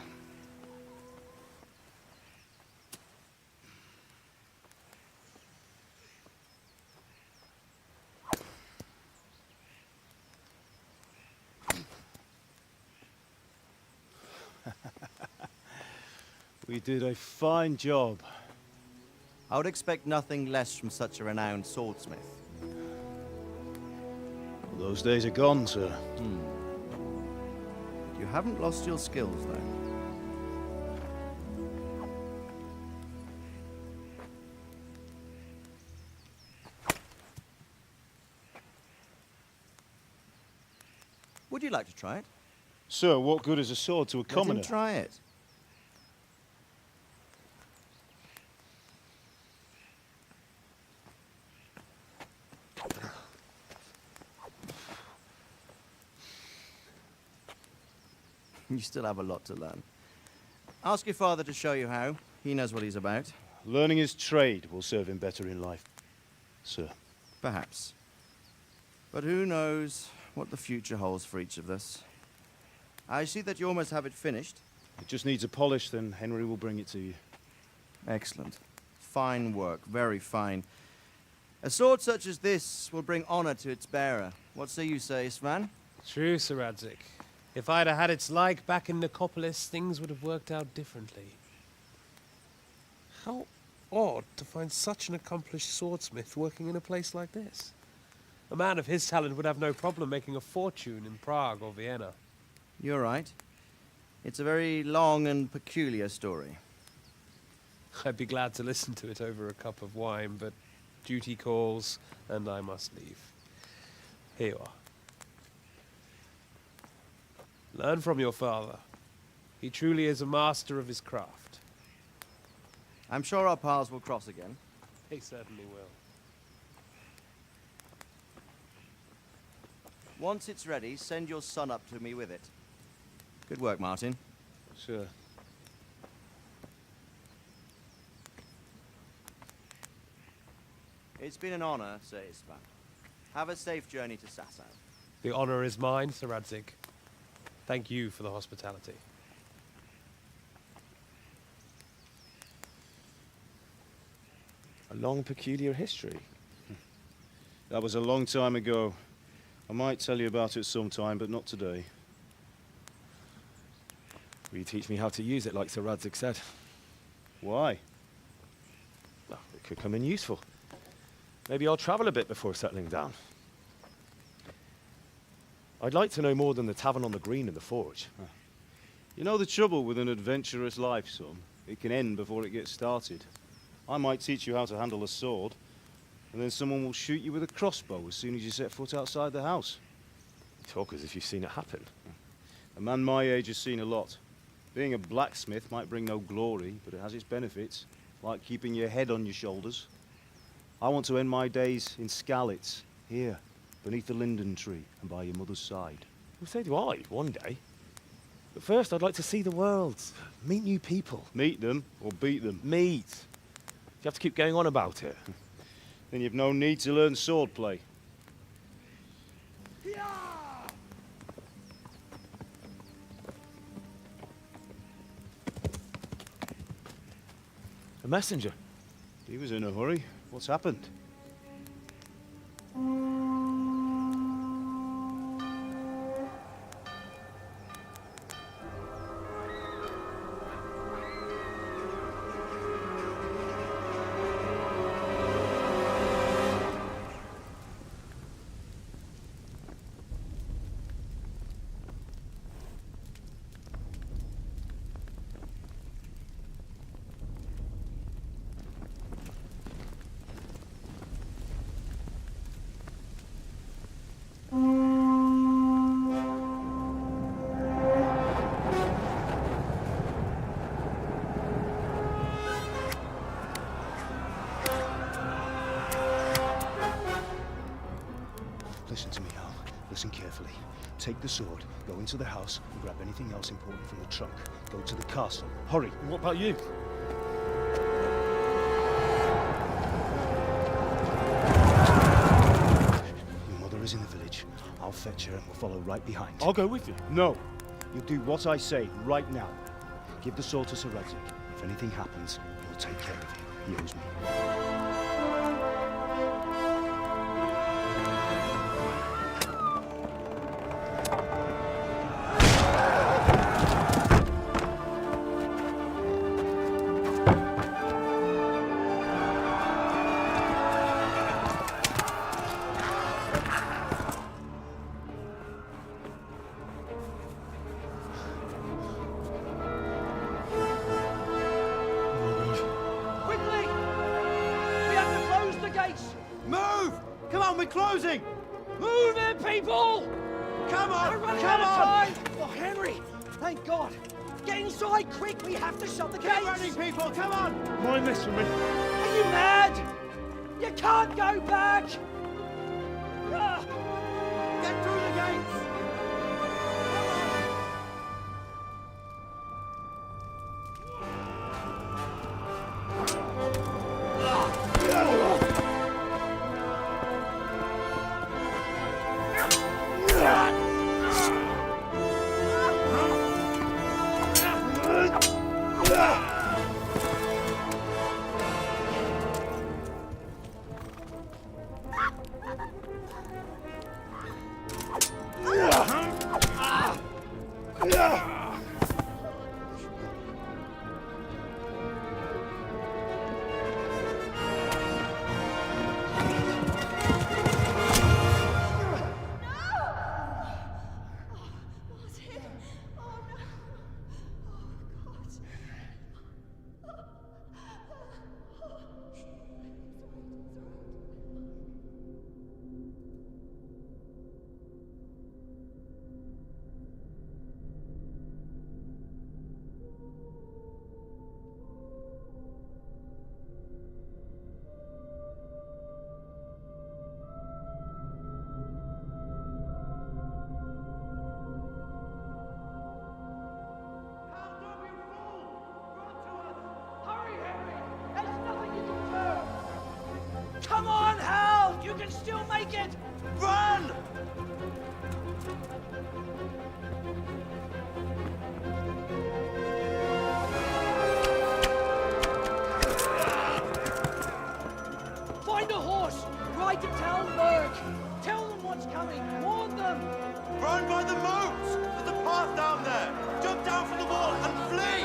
We did a fine job. I would expect nothing less from such a renowned swordsmith. Well, those days are gone, sir. You haven't lost your skills, though. Would you like to try it? Sir, what good is a sword to a commoner? Let him try it. You still have a lot to learn. Ask your father to show you how. He knows what he's about. Learning his trade will serve him better in life, sir. Perhaps. But who knows what the future holds for each of us. I see that you almost have it finished. It just needs a polish, then Henry will bring it to you. Excellent. Fine work, very fine. A sword such as this will bring honor to its bearer. What say you, Svan? True, Sir Radzik. If I'd have had its like back in Nicopolis, things would have worked out differently. How odd to find such an accomplished swordsmith working in a place like this. A man of his talent would have no problem making a fortune in Prague or Vienna. You're right. It's a very long and peculiar story. I'd be glad to listen to it over a cup of wine, but duty calls, and I must leave. Here you are. Learn from your father. He truly is a master of his craft. I'm sure our paths will cross again. He certainly will. Once it's ready, send your son up to me with it. Good work, Martin. Sure. It's been an honor, Sir Ispan. Have a safe journey to Sasau. The honor is mine, Sir Radzik. Thank you for the hospitality. A long, peculiar history. That was a long time ago. I might tell you about it sometime, but not today. Will you teach me how to use it, like Sir Radzik said? Why? Well, it could come in useful. Maybe I'll travel a bit before settling down. I'd like to know more than the tavern on the green and the forge. You know the trouble with an adventurous life, son? It can end before it gets started. I might teach you how to handle a sword, and then someone will shoot you with a crossbow as soon as you set foot outside the house. You talk as if you've seen it happen. A man my age has seen a lot. Being a blacksmith might bring no glory, but it has its benefits, like keeping your head on your shoulders. I want to end my days in Skalitz, here, beneath the linden tree and by your mother's side. Well, so do I, one day. But first, I'd like to see the world, meet new people. Meet them or beat them? Meet. You have to keep going on about it. Then you've no need to learn swordplay. A messenger. He was in a hurry. What's happened? take the sword, go into the house, and grab anything else important from the trunk. Go to the castle. Hurry! What about you? Your mother is in the village. I'll fetch her and we'll follow right behind. I'll go with you. No! You'll do what I say right now. Give the sword to Sir Radzik. If anything happens, he'll take care of you. He owes me. Quickly! We have to close the gates! Move! Come on, we're closing! Move it, people! Come on! We're running Come out of on! time! Oh, Henry! Thank God! Get inside, quick! We have to shut the gates! Keep running, people! Come on! Mind this for me. Are you mad? You can't go back! Ah! Get through the gates! Come on, Hal! You can still make it! Run! Find a horse! Ride to Talmberg! Tell them what's coming! Warn them! Run by the moat! There's a path down there! Jump down from the wall and flee!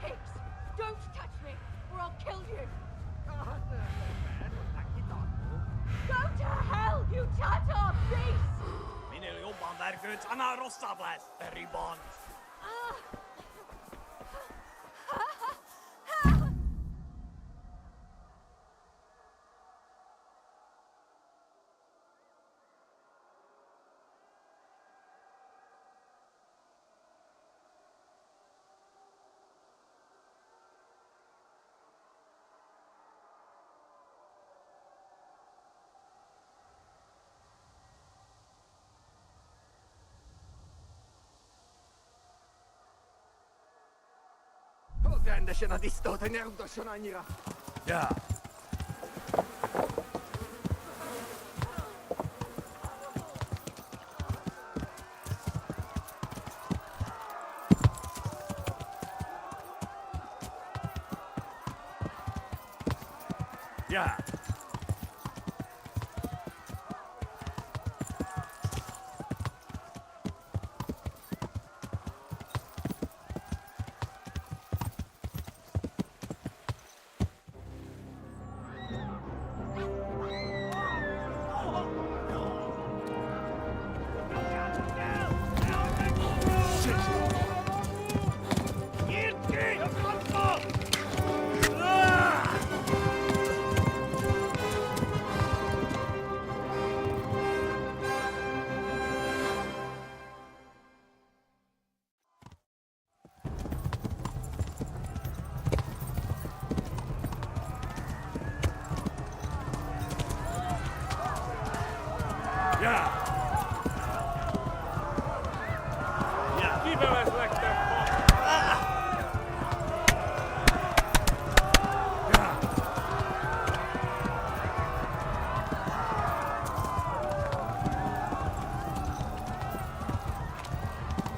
Pigs! Don't touch me, or I'll kill you! Go to hell, you Tatar beast! Minä jopa värkyt ana rossablas, veribond. będę się nadistał, to nie do szonanira. Ja. Ja.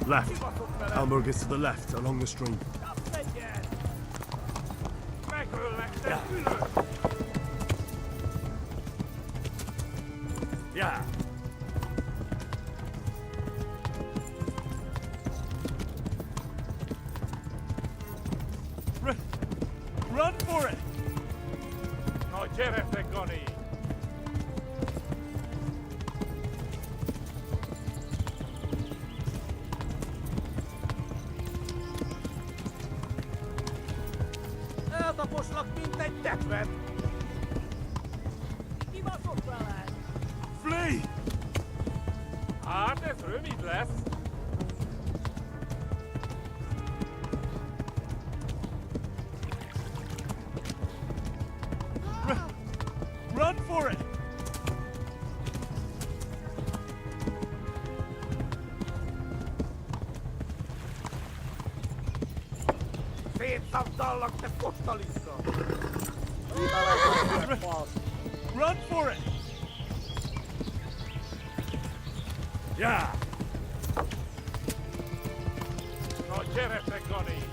Left. Hamburg is to the left, along the stream. Ja. Run for it! No quiere Fegoni. Eltä poslak minteid tekvät. Kiva sõbrale. Flee! Aardes röövidles. Run for it! Siitä saab tallakte kostalissa. Run for it! Ja. No quiere Fegoni.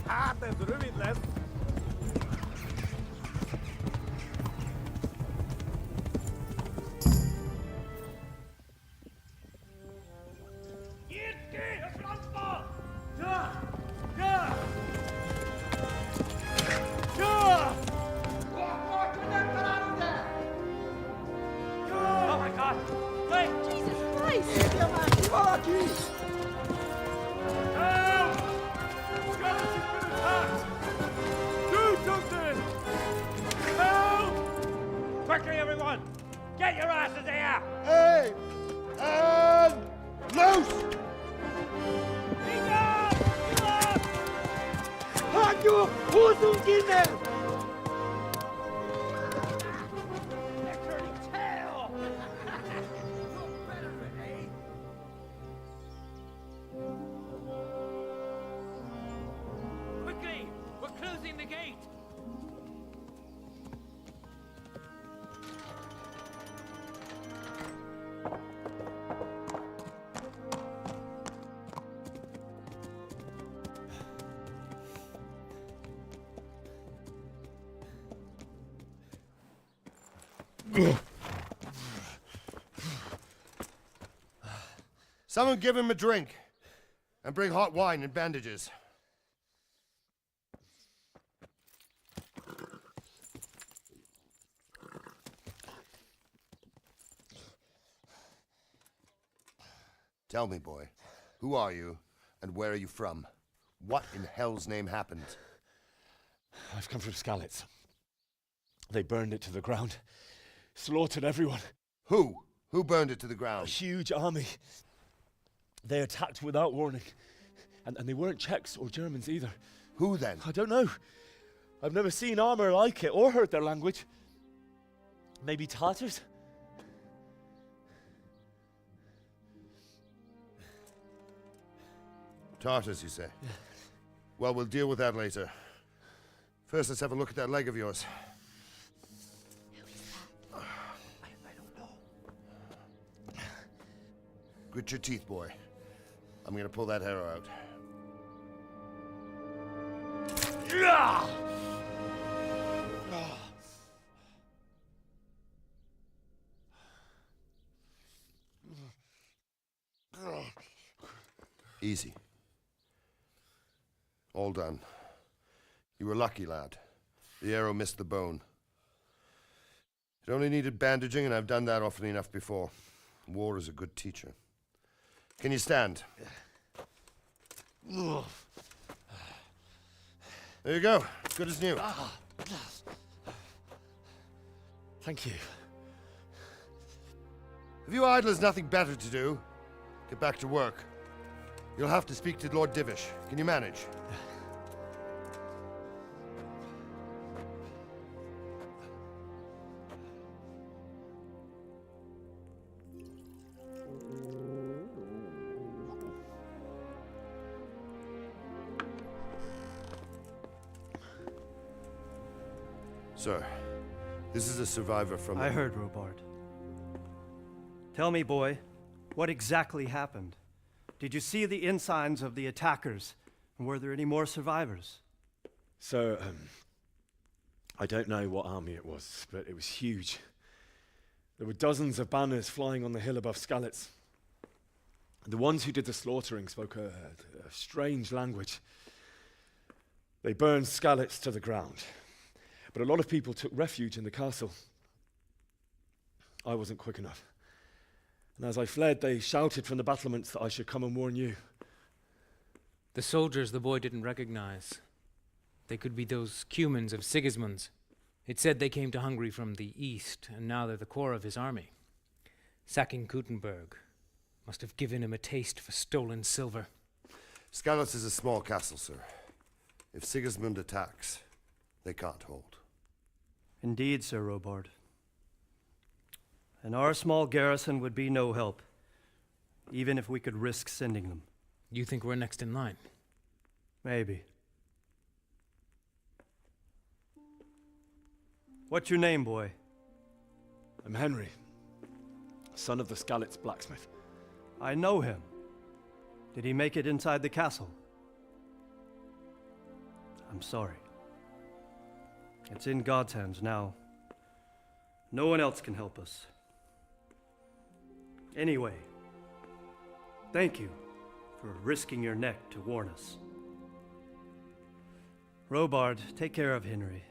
Aardes röövidles. Oh my god! Wait! Jesus Christ! Help! Skeleton's been attacked! Do something! Help! Quickly, everyone! Get your asses here! Hey! And loose! Hanyo! Uzun gidin! Quickly! We're closing the gate! Someone give him a drink. And bring hot wine and bandages. Tell me, boy, who are you and where are you from? What in hell's name happened? I've come from Skalitz. They burned it to the ground. Slaughtered everyone. Who? Who burned it to the A ground? huge army. They attacked without warning. And they weren't Czechs or Germans either. Who then? I don't know. I've never seen armor like it or heard their language. Maybe Tatars? Tartars, you say? Well, we'll deal with that later. First, let's have a look at that leg of yours. Grit your teeth, boy. I'm gonna pull that arrow out. Easy. All done. You were lucky, lad. The arrow missed the bone. It only needed bandaging, and I've done that often enough before. War is a good teacher. Can you stand? There you go. Good as new. Thank you. Have you idlers nothing better to do? Get back to work. You'll have to speak to Lord Divish. Can you manage? Sir, this is a survivor from... I heard, Robard. Tell me, boy, what exactly happened? Did you see the ensigns of the attackers? And were there any more survivors? So, I don't know what army it was, but it was huge. There were dozens of banners flying on the hill above Skalitz. The ones who did the slaughtering spoke a strange language. They burned Skalitz to the ground. But a lot of people took refuge in the castle. I wasn't quick enough. And as I fled, they shouted from the battlements that I should come and warn you. The soldiers the boy didn't recognize. They could be those Cumans of Sigismund's. It said they came to Hungary from the east, and now they're the core of his army. Sacking Gutenberg must have given him a taste for stolen silver. Skalitz is a small castle, sir. If Sigismund attacks, they can't hold. Indeed, Sir Robard. And our small garrison would be no help, even if we could risk sending them. You think we're next in line? Maybe. What's your name, boy? I'm Henry, son of the Skalitz blacksmith. I know him. Did he make it inside the castle? I'm sorry. It's in God's hands now. No one else can help us. Anyway, thank you for risking your neck to warn us. Robard, take care of Henry.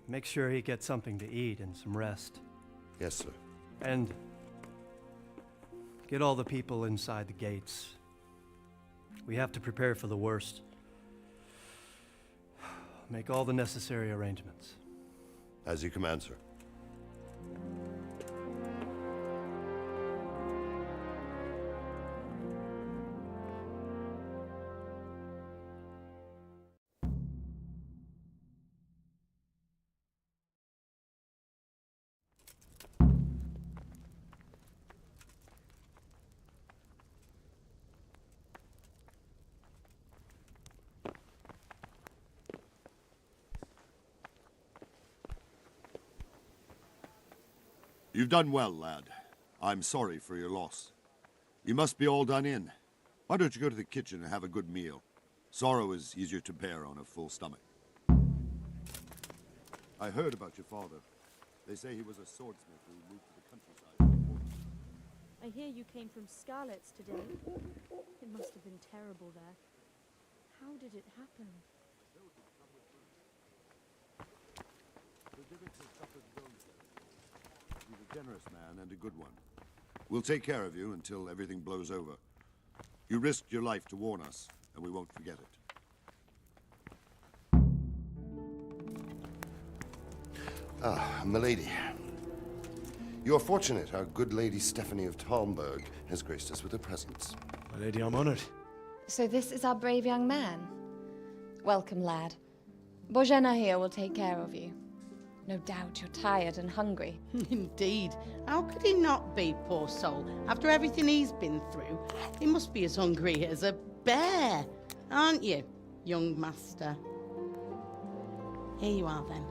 Make sure he gets something to eat and some rest. Yes, sir. And get all the people inside the gates. We have to prepare for the worst. Make all the necessary arrangements. As you command, sir. You've done well, lad. I'm sorry for your loss. You must be all done in. Why don't you go to the kitchen and have a good meal? Sorrow is easier to bear on a full stomach. I heard about your father. They say he was a swordsmith who moved to the countryside. I hear you came from Skalitz today. It must have been terrible there. How did it happen? He's a generous man and a good one. We'll take care of you until everything blows over. You risked your life to warn us, and we won't forget it. Ah, milady. You are fortunate our good lady Stephanie of Talmberg has graced us with her presence. My lady, I'm honored. So this is our brave young man. Welcome, lad. Bozhena here will take care of you. No doubt you're tired and hungry. Indeed. How could he not be, poor soul? After everything he's been through, he must be as hungry as a bear. aren't you, young master? Here you are, then.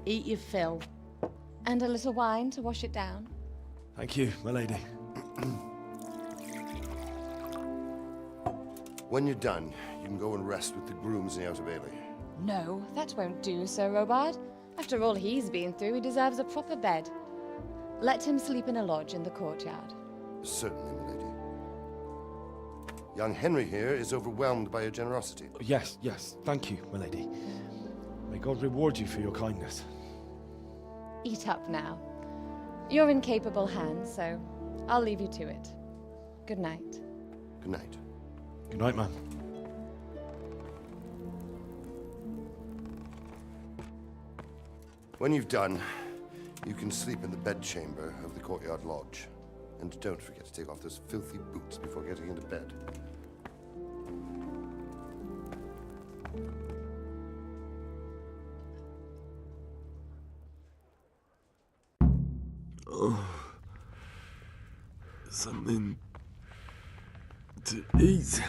Eat your fill. And a little wine to wash it down. Thank you, my lady. When you're done, you can go and rest with the grooms in the Outer Bailey. No, that won't do, Sir Robard. After all he's been through, he deserves a proper bed. Let him sleep in a lodge in the courtyard. Certainly, my lady. Young Henry here is overwhelmed by your generosity. Yes, yes, thank you, my lady. May God reward you for your kindness. Eat up now. You're in capable hands, so I'll leave you to it. Good night. Good night. Good night, ma'am. When you've done, you can sleep in the bedchamber of the courtyard lodge. And don't forget to take off those filthy boots before getting into bed. Oh, something to eat.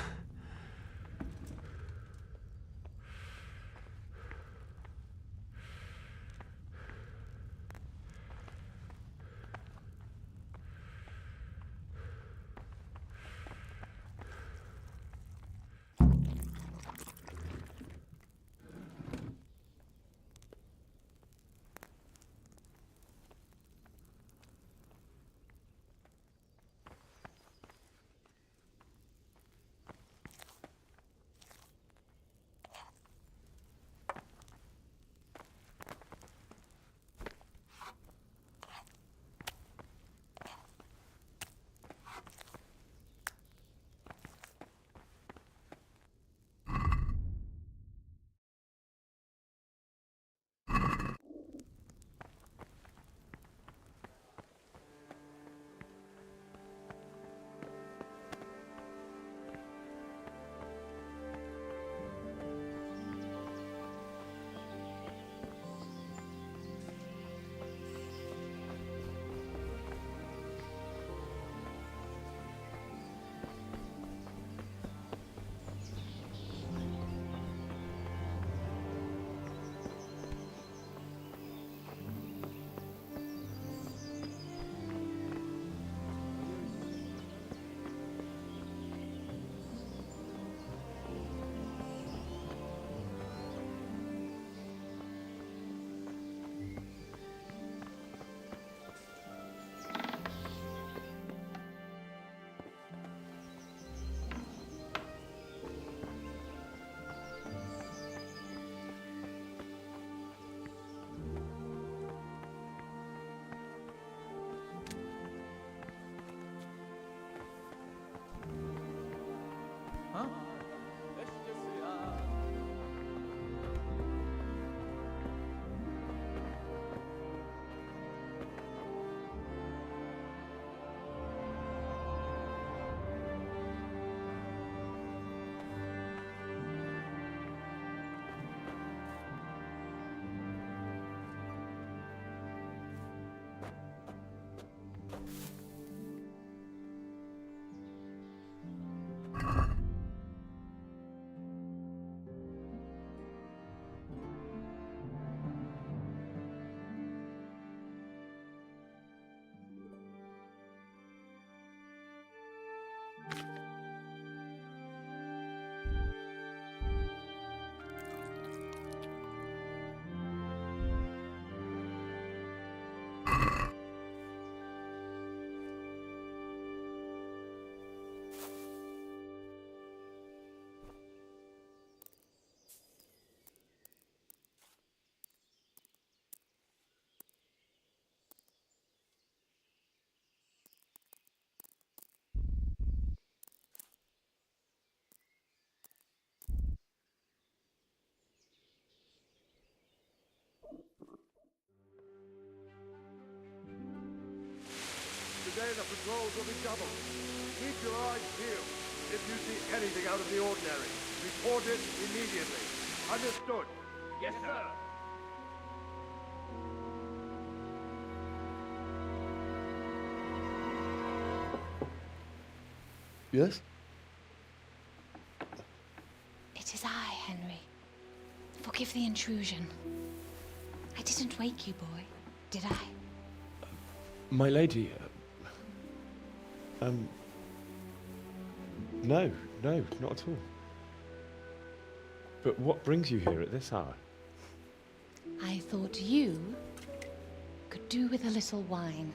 Today the patrols will be doubled. Keep your eyes peeled. If you see anything out of the ordinary, report it immediately. Understood? Yes, sir. Yes? Forgive the intrusion. I didn't wake you, boy, did I? My lady, no, not at all. But what brings you here at this hour? I thought you could do with a little wine.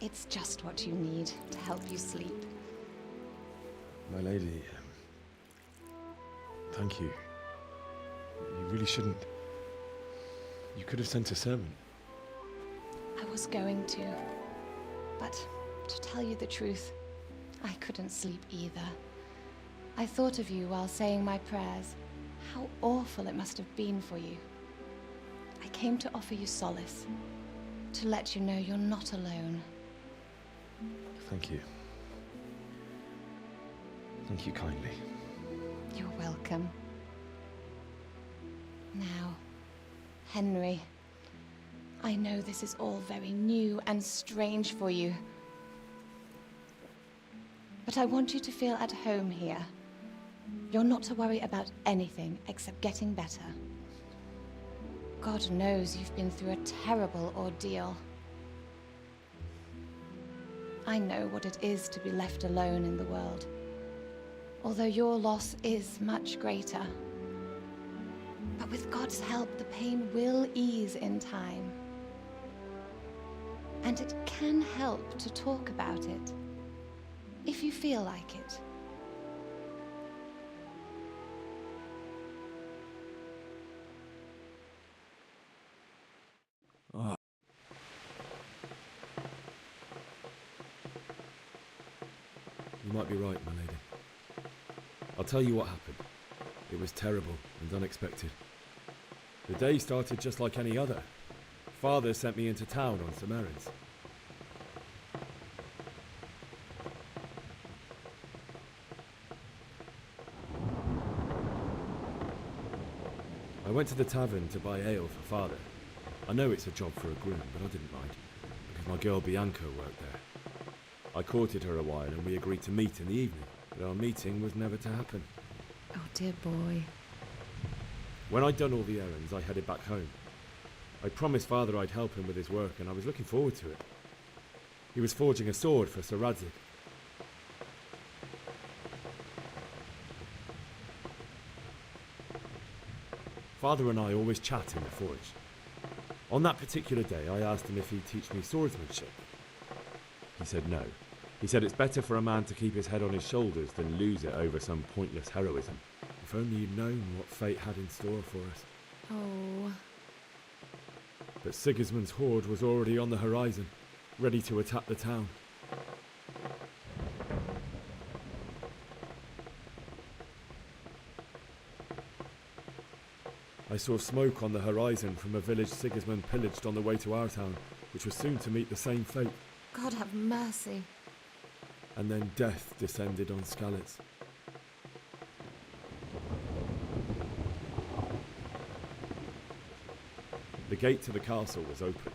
It's just what you need to help you sleep. My lady, thank you. You really shouldn't. You could have sent a servant. I was going to, but to tell you the truth, I couldn't sleep either. I thought of you while saying my prayers. How awful it must have been for you. I came to offer you solace, to let you know you're not alone. Thank you. Thank you kindly. You're welcome. Now, Henry, I know this is all very new and strange for you, but I want you to feel at home here. You're not to worry about anything except getting better. God knows you've been through a terrible ordeal. I know what it is to be left alone in the world, although your loss is much greater. But with God's help, the pain will ease in time. And it can help to talk about it, if you feel like it. You might be right, my lady. I'll tell you what happened. It was terrible and unexpected. The day started just like any other. Father sent me into town on some errands. I went to the tavern to buy ale for Father. I know it's a job for a groom, but I didn't mind, because my girl Bianca worked there. I courted her a while and we agreed to meet in the evening, but our meeting was never to happen. Oh, dear boy. When I'd done all the errands, I headed back home. I promised Father I'd help him with his work, and I was looking forward to it. He was forging a sword for Sir Radzig. Father and I always chat in the forge. On that particular day, I asked him if he'd teach me swordsmanship. He said no. He said it's better for a man to keep his head on his shoulders than lose it over some pointless heroism. If only you'd known what fate had in store for us. Oh. But Sigismund's horde was already on the horizon, ready to attack the town. I saw smoke on the horizon from a village Sigismund pillaged on the way to our town, which was soon to meet the same fate. God have mercy. And then death descended on Skalitz. The gate to the castle was open.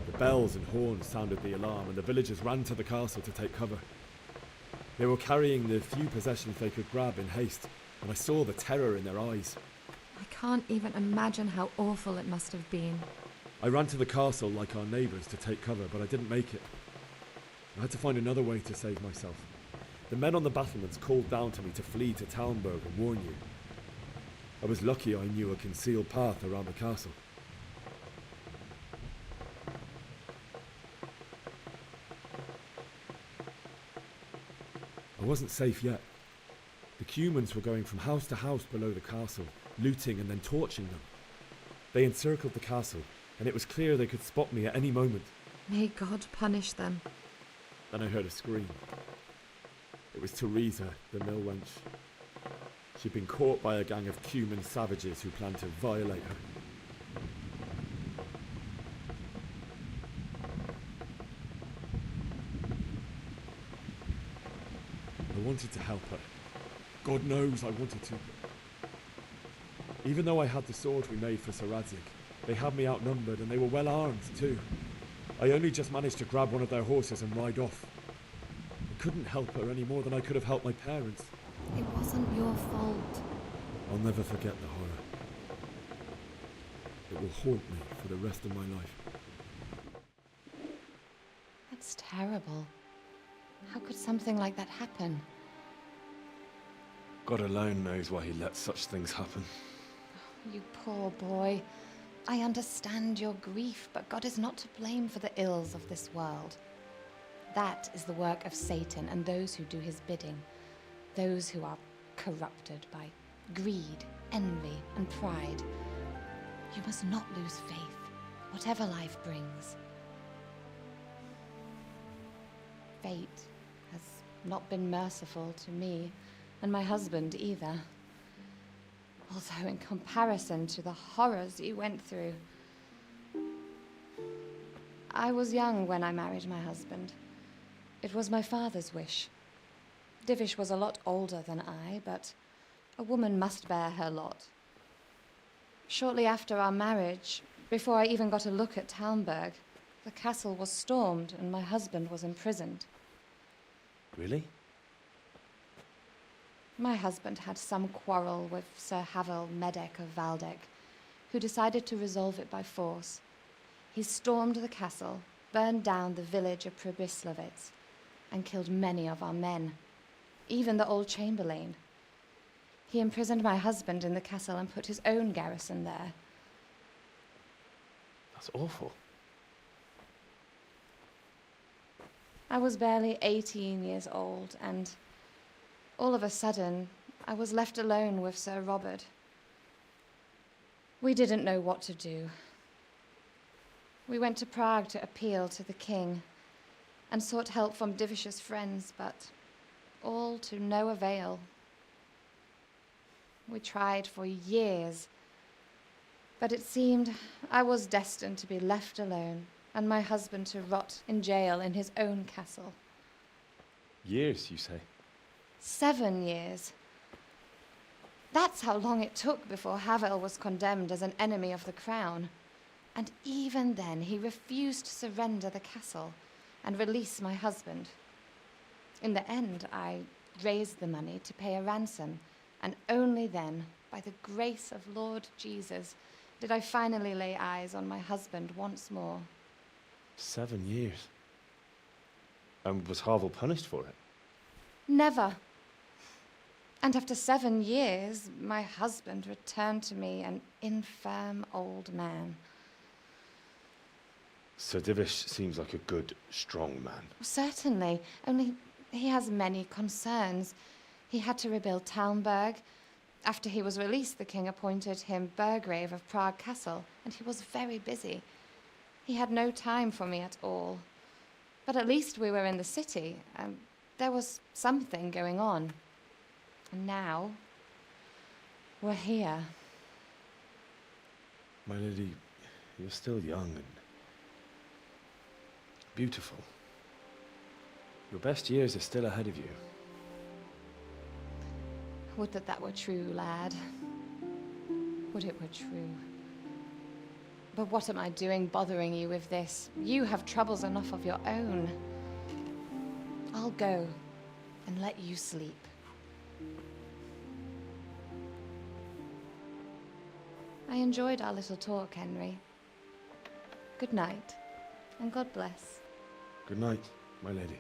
The bells and horns sounded the alarm, and the villagers ran to the castle to take cover. They were carrying the few possessions they could grab in haste, and I saw the terror in their eyes. I can't even imagine how awful it must have been. I ran to the castle like our neighbours to take cover, but I didn't make it. I had to find another way to save myself. The men on the battlements called down to me to flee to Talmberg and warn you. I was lucky I knew a concealed path around the castle. I wasn't safe yet. The Cumans were going from house to house below the castle, looting and then torching them. They encircled the castle, and it was clear they could spot me at any moment. May God punish them. Then I heard a scream. It was Teresa, the mill wench. She'd been caught by a gang of Cuman savages who planned to violate her. I wanted to help her. God knows I wanted to. Even though I had the sword we made for Sir Radzig, they had me outnumbered and they were well armed too. I only just managed to grab one of their horses and ride off. I couldn't help her any more than I could have helped my parents. It wasn't your fault. I'll never forget the horror. It will haunt me for the rest of my life. That's terrible. How could something like that happen? God alone knows why he lets such things happen. You poor boy. I understand your grief, but God is not to blame for the ills of this world. That is the work of Satan and those who do his bidding. Those who are corrupted by greed, envy, and pride. You must not lose faith, whatever life brings. Fate has not been merciful to me, and my husband either. Although in comparison to the horrors you went through. I was young when I married my husband. It was my father's wish. Divish was a lot older than I, but a woman must bear her lot. Shortly after our marriage, before I even got a look at Talmberg, the castle was stormed and my husband was imprisoned. Really? My husband had some quarrel with Sir Havel Medek of Valdek, who decided to resolve it by force. He stormed the castle, burned down the village of Pribyslavitz, and killed many of our men, even the old chamberlain. He imprisoned my husband in the castle and put his own garrison there. That's awful. I was barely 18 years old, and all of a sudden, I was left alone with Sir Robert. We didn't know what to do. We went to Prague to appeal to the king and sought help from Divish's friends, but all to no avail. We tried for years, but it seemed I was destined to be left alone and my husband to rot in jail in his own castle. Years, you say? 7 years. That's how long it took before Havel was condemned as an enemy of the crown. And even then, he refused to surrender the castle and release my husband. In the end, I raised the money to pay a ransom, and only then, by the grace of Lord Jesus, did I finally lay eyes on my husband once more. 7 years? And was Havel punished for it? Never. And after 7 years, my husband returned to me an infirm old man. Sir Divish seems like a good, strong man. Certainly, only he has many concerns. He had to rebuild Talmberg. After he was released, the king appointed him Burgrave of Prague Castle, and he was very busy. He had no time for me at all. But at least we were in the city, and there was something going on. And now, we're here. My lady, you're still young and beautiful. Your best years are still ahead of you. Would that that were true, lad. Would it were true. But what am I doing bothering you with this? You have troubles enough of your own. I'll go and let you sleep. I enjoyed our little talk, Henry. Good night, and God bless. Good night, my lady.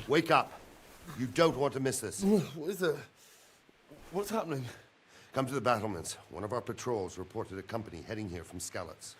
Wake up. You don't want to miss this. What is it? What's happening? Come to the battlements. One of our patrols reported a company heading here from Skalitz.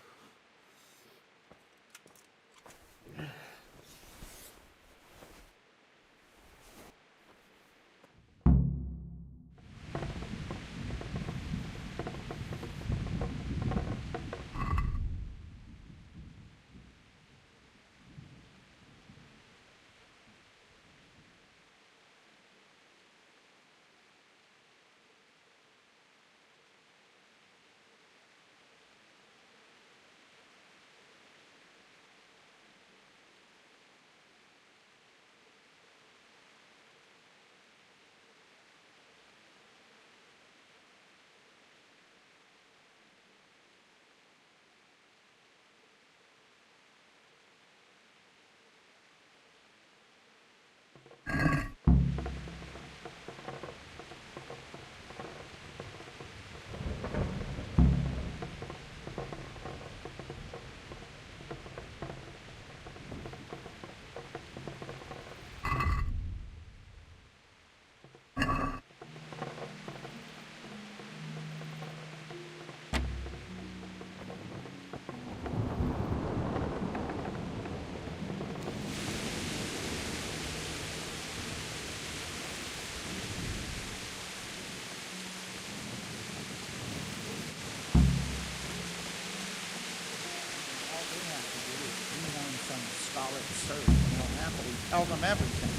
Tell them everything.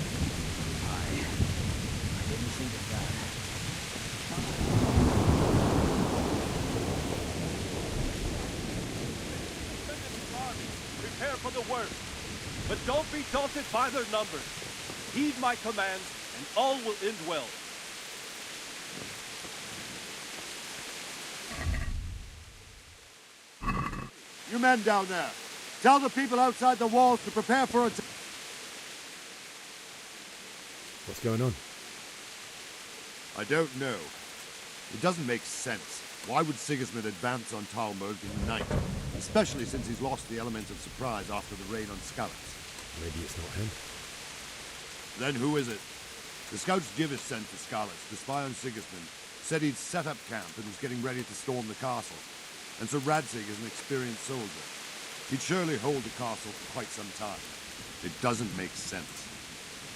I didn't think of that. Prepare for the worst, but don't be daunted by their numbers. Heed my commands, and all will end well. You men down there, tell the people outside the walls to prepare for a... What's going on? I don't know. It doesn't make sense. Why would Sigismund advance on Talmud in the night? Especially since he's lost the element of surprise after the raid on Skalitz. Maybe it's not him. Then who is it? The scouts Givis sent to Skalitz to spy on Sigismund said he'd set up camp and was getting ready to storm the castle. And so Radzig is an experienced soldier. He'd surely hold the castle for quite some time. It doesn't make sense.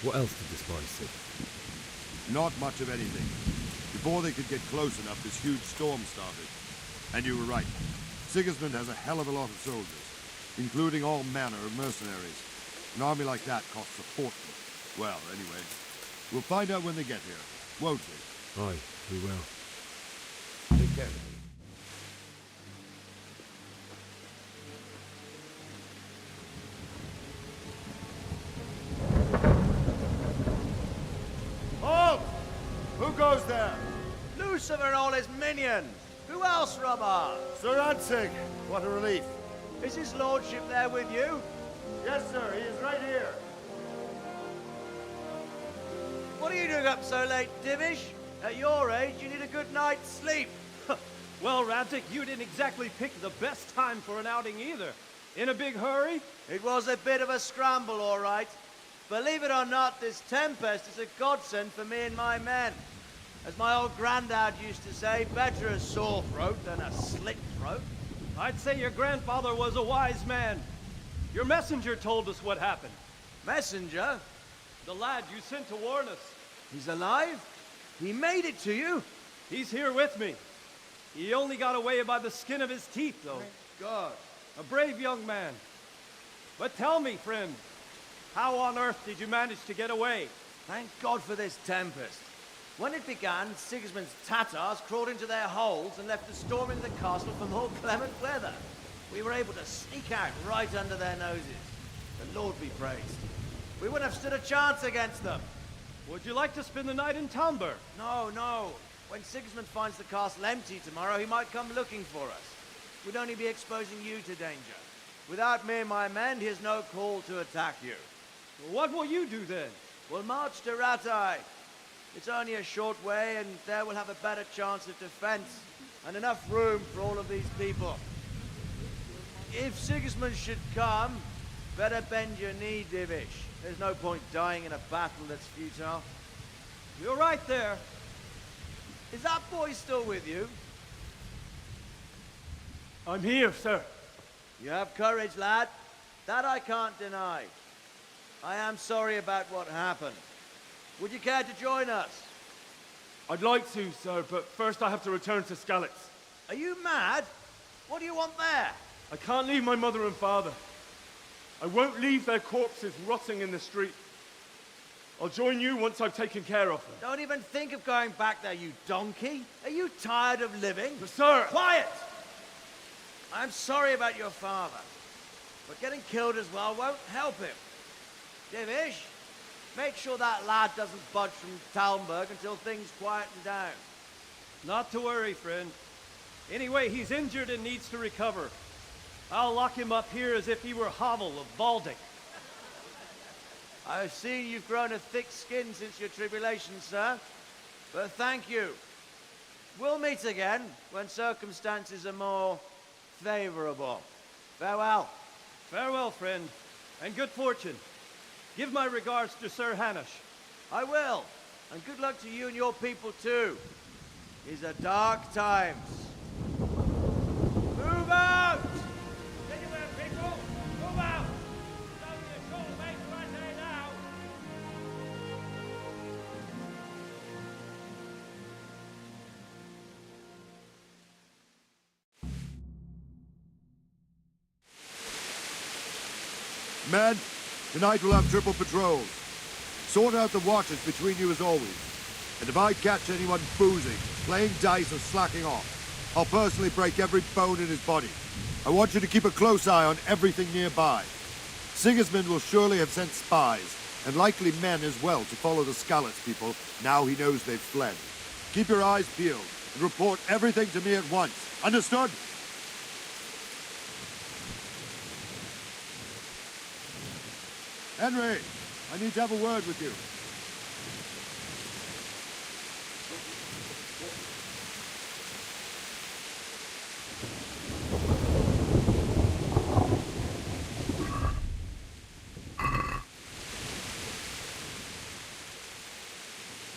What else did the spies see? Not much of anything. Before they could get close enough, this huge storm started. And you were right. Sigismund has a hell of a lot of soldiers, including all manner of mercenaries. An army like that costs a fortune. Well, anyway, we'll find out when they get here, won't we? Aye, we will. Take care. Halt! Who goes there? Lucifer and all his minions. Who else, Robert? Sir Radzig. What a relief. Is his lordship there with you? Yes, sir. He is right here. What are you doing up so late, Divish? At your age, you need a good night's sleep. Well, Radzig, you didn't exactly pick the best time for an outing either. In a big hurry? It was a bit of a scramble, all right. Believe it or not, this tempest is a godsend for me and my men. As my old granddad used to say, better a sore throat than a slit throat. I'd say your grandfather was a wise man. Your messenger told us what happened. Messenger? The lad you sent to warn us. He's alive? He made it to you? He's here with me. He only got away by the skin of his teeth, though. Thank God. A brave young man. But tell me, friend, how on earth did you manage to get away? Thank God for this tempest. When it began, Sigismund's Tatars crawled into their holes and left us storming the castle for more clement weather. We were able to sneak out right under their noses. The Lord be praised. We wouldn't have stood a chance against them. Would you like to spend the night in Talmber? No, no. When Sigismund finds the castle empty tomorrow, he might come looking for us. We'd only be exposing you to danger. Without me and my men, he has no call to attack you. What will you do then? We'll march to Ratai. It's only a short way, and there we'll have a better chance of defense, and enough room for all of these people. If Sigismund should come, better bend your knee, Divish. There's no point dying in a battle that's futile. You're right there. Is that boy still with you? I'm here, sir. You have courage, lad. That I can't deny. I am sorry about what happened. Would you care to join us? I'd like to, sir, but first I have to return to Skalitz. Are you mad? What do you want there? I can't leave my mother and father. I won't leave their corpses rotting in the street. I'll join you once I've taken care of them. Don't even think of going back there, you donkey. Are you tired of living? But sir! Quiet! I'm sorry about your father, but getting killed as well won't help him. Divish, make sure that lad doesn't budge from Talmberg until things quieten down. Not to worry, friend. Anyway, he's injured and needs to recover. I'll lock him up here as if he were Havel of Baldic. I've seen you've grown a thick skin since your tribulation, sir. But thank you. We'll meet again when circumstances are more favorable. Farewell. Farewell, friend, and good fortune. Give my regards to Sir Hanush. I will. And good luck to you and your people, too. These are dark times. Move out! Anywhere, people! Move out! It's only a short way to right there now. Men, tonight we'll have triple patrols. Sort out the watches between you as always. And if I catch anyone boozing, playing dice or slacking off, I'll personally break every bone in his body. I want you to keep a close eye on everything nearby. Sigismund will surely have sent spies, and likely men as well, to follow the Skalitz people now he knows they've fled. Keep your eyes peeled and report everything to me at once. Understood? Henry, I need to have a word with you.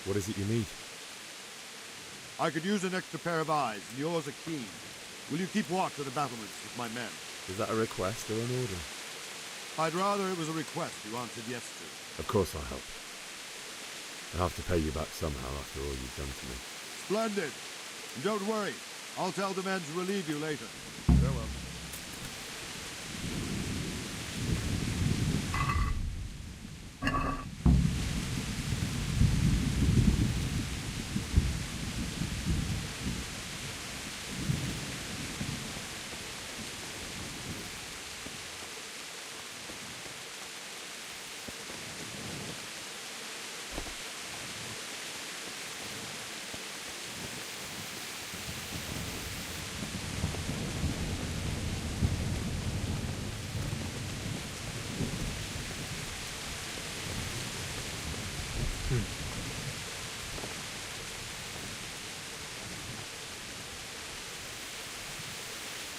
What is it you need? I could use an extra pair of eyes, and yours are keen. Will you keep watch of the battlements with my men? Is that a request or an order? I'd rather it was a request you answered yes to. Of course I'll help. I'll have to pay you back somehow after all you've done for me. Splendid. And don't worry, I'll tell the men to relieve you later. Farewell.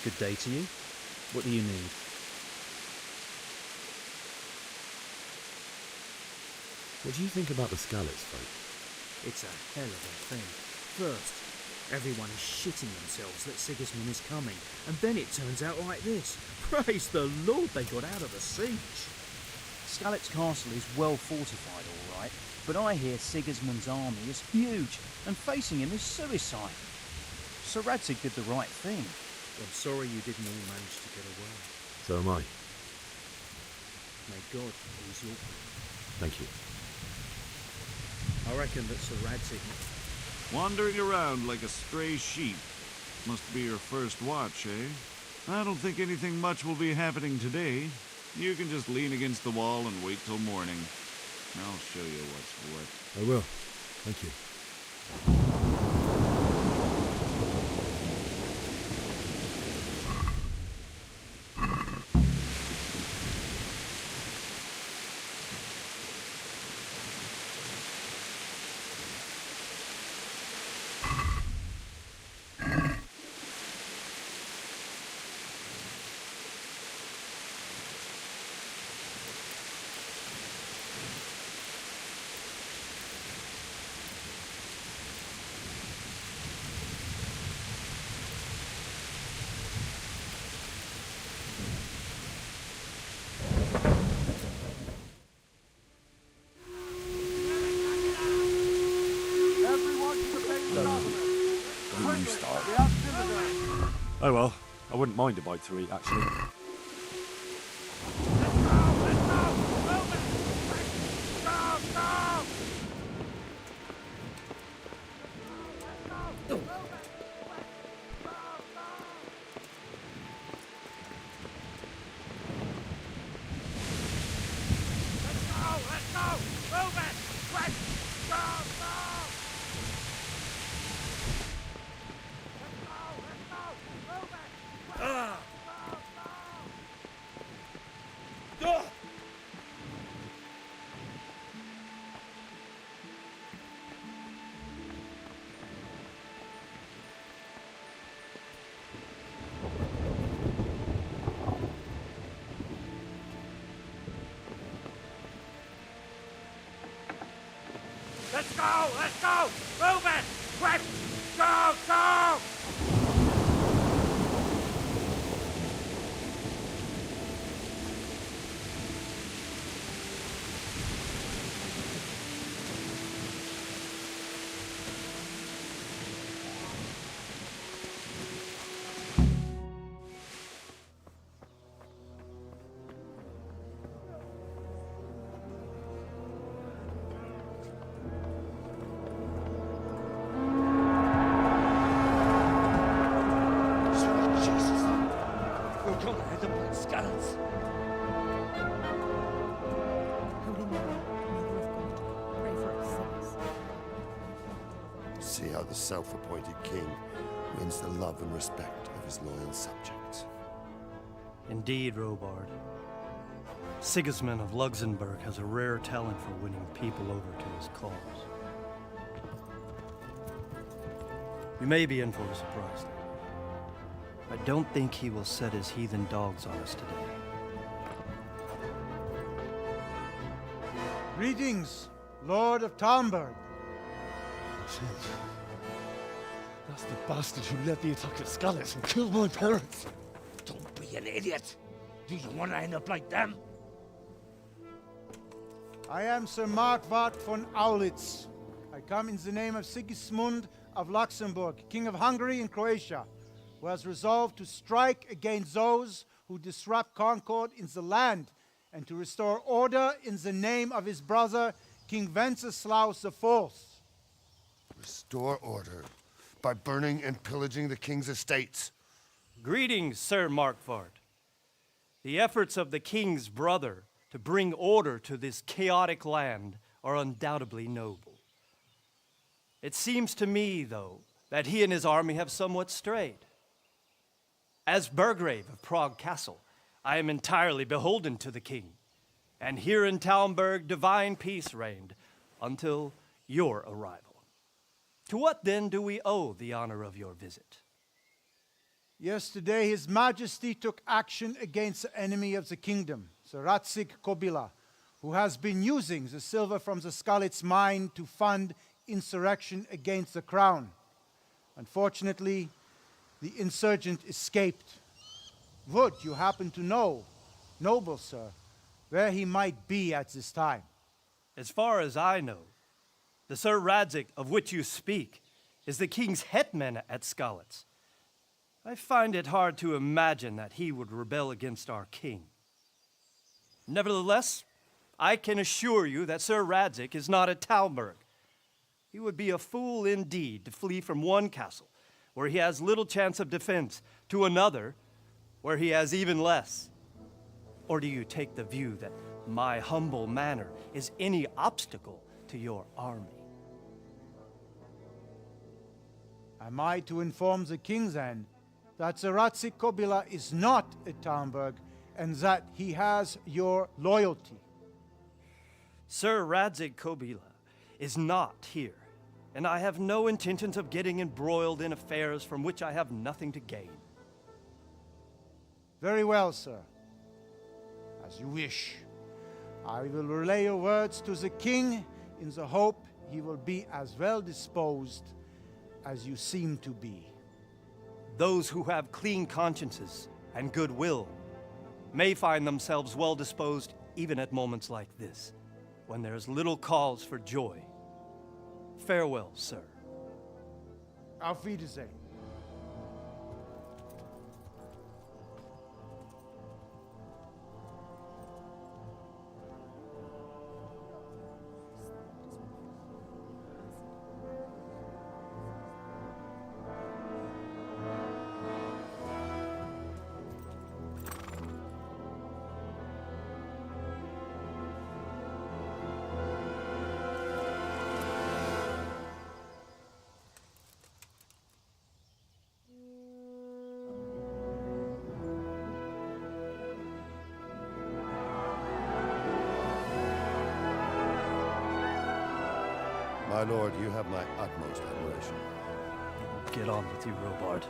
Good day to you. What do you need? What do you think about the Skalitz folk? It's a hell of a thing. First, everyone is shitting themselves that Sigismund is coming, and then it turns out like this. Praise the Lord they got out of the siege. Skalitz Castle is well fortified, all right, but I hear Sigismund's army is huge, and facing him is suicide. Sir Radzig did the right thing. I'm sorry you didn't all manage to get away. So am I. May God ease your pain. Thank you. I reckon that Sir Radzig... Wandering around like a stray sheep. Must be your first watch, eh? I don't think anything much will be happening today. You can just lean against the wall and wait till morning. I'll show you what's what. I will. Thank you. start. Oh well, I wouldn't mind a bite to eat, actually. Let's go! Let's go! Move it! Quick! Go! Go! See how the self-appointed king wins the love and respect of his loyal subjects. Indeed, Robard. Sigismund of Luxembourg has a rare talent for winning people over to his cause. We may be in for a surprise, though. I don't think he will set his heathen dogs on us today. Greetings, Lord of Talmberg. That's the bastard who led the attack at Skalitz and killed my parents. Don't be an idiot. Do you want to end up like them? I am Sir Markwart von Aulitz. I come in the name of Sigismund of Luxembourg, King of Hungary and Croatia, who has resolved to strike against those who disrupt concord in the land and to restore order in the name of his brother, King Wenceslaus IV. Restore order by burning and pillaging the king's estates. Greetings, Sir Markwart. The efforts of the king's brother to bring order to this chaotic land are undoubtedly noble. It seems to me, though, that he and his army have somewhat strayed. As Burgrave of Prague Castle, I am entirely beholden to the king, and here in Talmberg divine peace reigned until your arrival. To what then do we owe the honor of your visit? Yesterday, His Majesty took action against the enemy of the kingdom, Sir Radzig Kobyla, who has been using the silver from the Skalitz mine to fund insurrection against the crown. Unfortunately, the insurgent escaped. Would you happen to know, noble sir, where he might be at this time? As far as I know, the Sir Radzig of which you speak is the king's hetman at Skalitz. I find it hard to imagine that he would rebel against our king. Nevertheless, I can assure you that Sir Radzig is not at Talmberg. He would be a fool indeed to flee from one castle where he has little chance of defense to another where he has even less. Or do you take the view that my humble manner is any obstacle to your army? Am I to inform the king then that Sir Radzig Kobyla is not at Talmberg and that he has your loyalty? Sir Radzig Kobyla is not here, and I have no intentions of getting embroiled in affairs from which I have nothing to gain. Very well, sir. As you wish. I will relay your words to the king in the hope he will be as well disposed as you seem to be. Those who have clean consciences and goodwill may find themselves well disposed even at moments like this, when there is little cause for joy. Farewell, sir. Auf Wiedersehen. lord, you have my utmost admiration. Get on with you, Robard.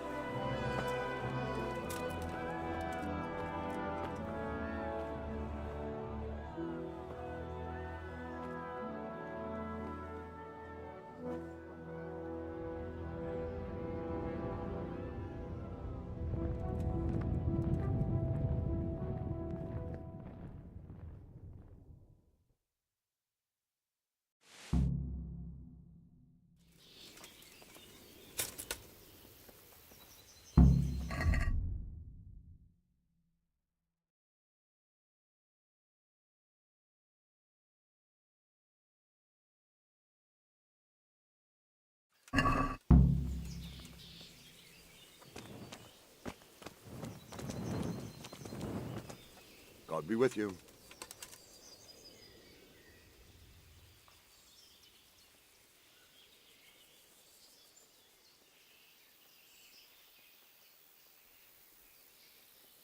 God be with you.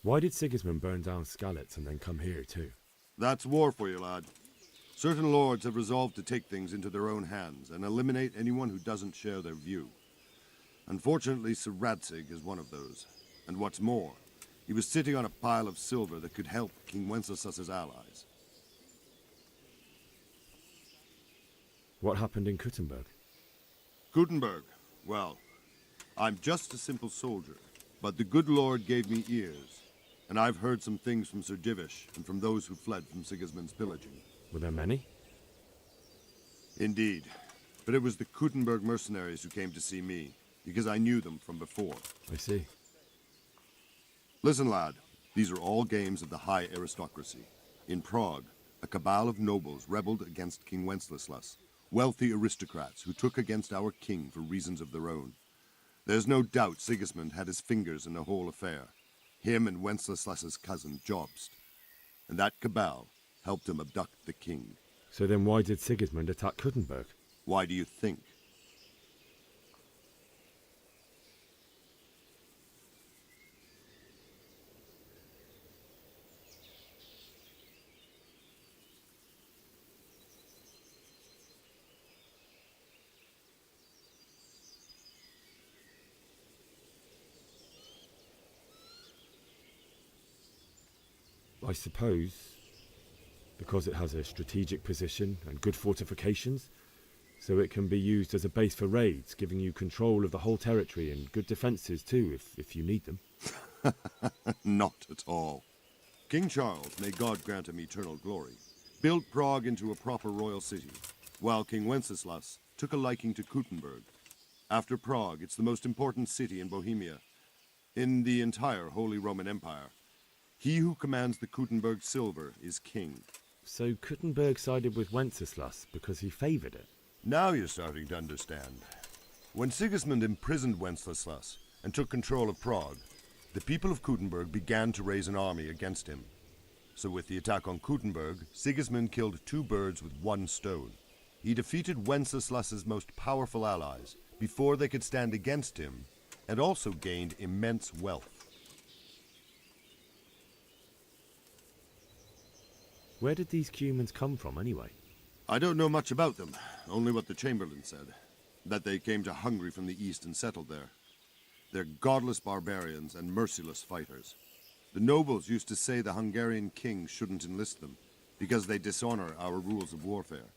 Why did Sigismund burn down Skalitz and then come here too? That's war for you, lad. Certain lords have resolved to take things into their own hands and eliminate anyone who doesn't share their view. Unfortunately, Sir Radzig is one of those. And what's more, he was sitting on a pile of silver that could help King Wenceslas's allies. What happened in Kuttenberg? Kuttenberg? Well, I'm just a simple soldier, but the good Lord gave me ears, and I've heard some things from Sir Divish and from those who fled from Sigismund's pillaging. Were there many? Indeed, but it was the Kuttenberg mercenaries who came to see me, because I knew them from before. I see. Listen, lad, these are all games of the high aristocracy. In Prague, a cabal of nobles rebelled against King Wenceslas, wealthy aristocrats who took against our king for reasons of their own. There's no doubt Sigismund had his fingers in the whole affair, him and Wenceslas's cousin Jobst. And that cabal helped him abduct the king. So then why did Sigismund attack Kuttenberg? Why do you think? I suppose because it has a strategic position and good fortifications, so it can be used as a base for raids, giving you control of the whole territory and good defences too, if you need them. Not at all. King Charles, may God grant him eternal glory, built Prague into a proper royal city, while King Wenceslas took a liking to Kuttenberg. After Prague, it's the most important city in Bohemia, in the entire Holy Roman Empire. He who commands the Kuttenberg silver is king. So Kuttenberg sided with Wenceslas because he favoured it? Now you're starting to understand. When Sigismund imprisoned Wenceslas and took control of Prague, the people of Kuttenberg began to raise an army against him. So with the attack on Kuttenberg, Sigismund killed two birds with one stone. He defeated Wenceslas's most powerful allies before they could stand against him, and also gained immense wealth. Where did these Cumans come from, anyway? I don't know much about them, only what the Chamberlain said. That they came to Hungary from the east and settled there. They're godless barbarians and merciless fighters. The nobles used to say the Hungarian king shouldn't enlist them, because they dishonor our rules of warfare.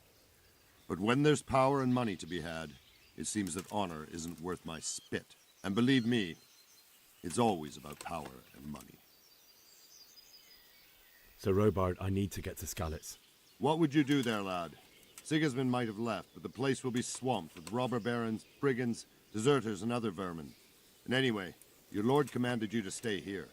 But when there's power and money to be had, it seems that honor isn't worth my spit. And believe me, it's always about power and money. So, Robard, I need to get to Skalitz. What would you do there, lad? Sigismund might have left, but the place will be swamped with robber barons, brigands, deserters, and other vermin. And anyway, your lord commanded you to stay here.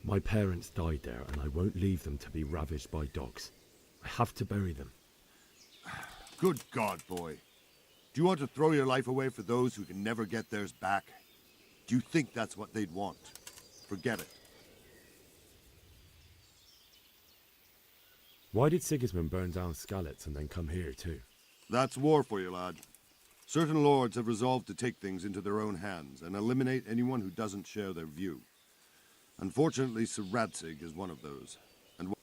My parents died there, and I won't leave them to be ravaged by dogs. I have to bury them. Good God, boy. Do you want to throw your life away for those who can never get theirs back? Do you think that's what they'd want? Forget it. Why did Sigismund burn down Skalitz and then come here too? That's war for you, lad. Certain lords have resolved to take things into their own hands and eliminate anyone who doesn't share their view. Unfortunately, Sir Radzig is one of those. And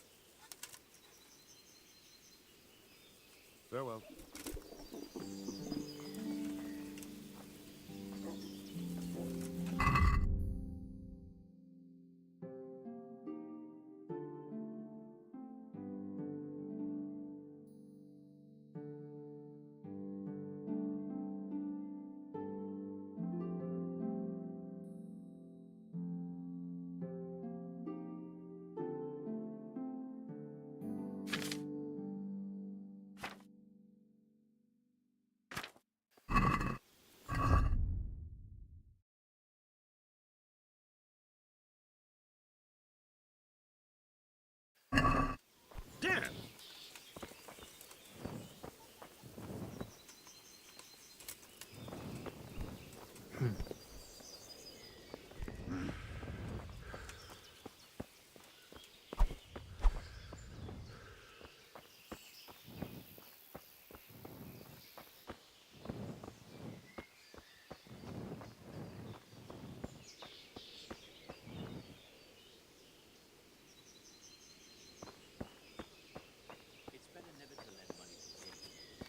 farewell. Damn!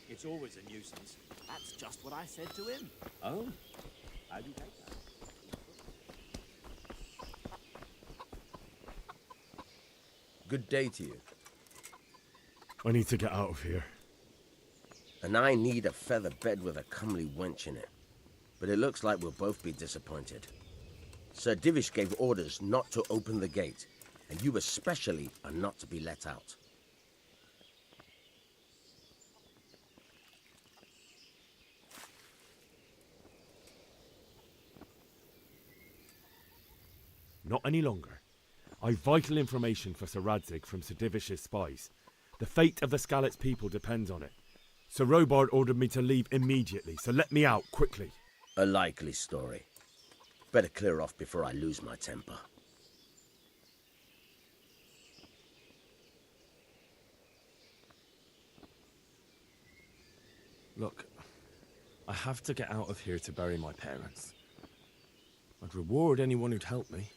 It's always a nuisance. That's just what I said to him. Oh? How do you take that? Good day to you. I need to get out of here. And I need a feather bed with a comely wench in it. But it looks like we'll both be disappointed. Sir Divish gave orders not to open the gate, and you especially are not to be let out. Not any longer. I've vital information for Sir Radzig from Sir Divish's spies. The fate of the Skalitz people depends on it. Sir Robard ordered me to leave immediately, so let me out quickly. A likely story. Better clear off before I lose my temper. Look, I have to get out of here to bury my parents. I'd reward anyone who'd help me.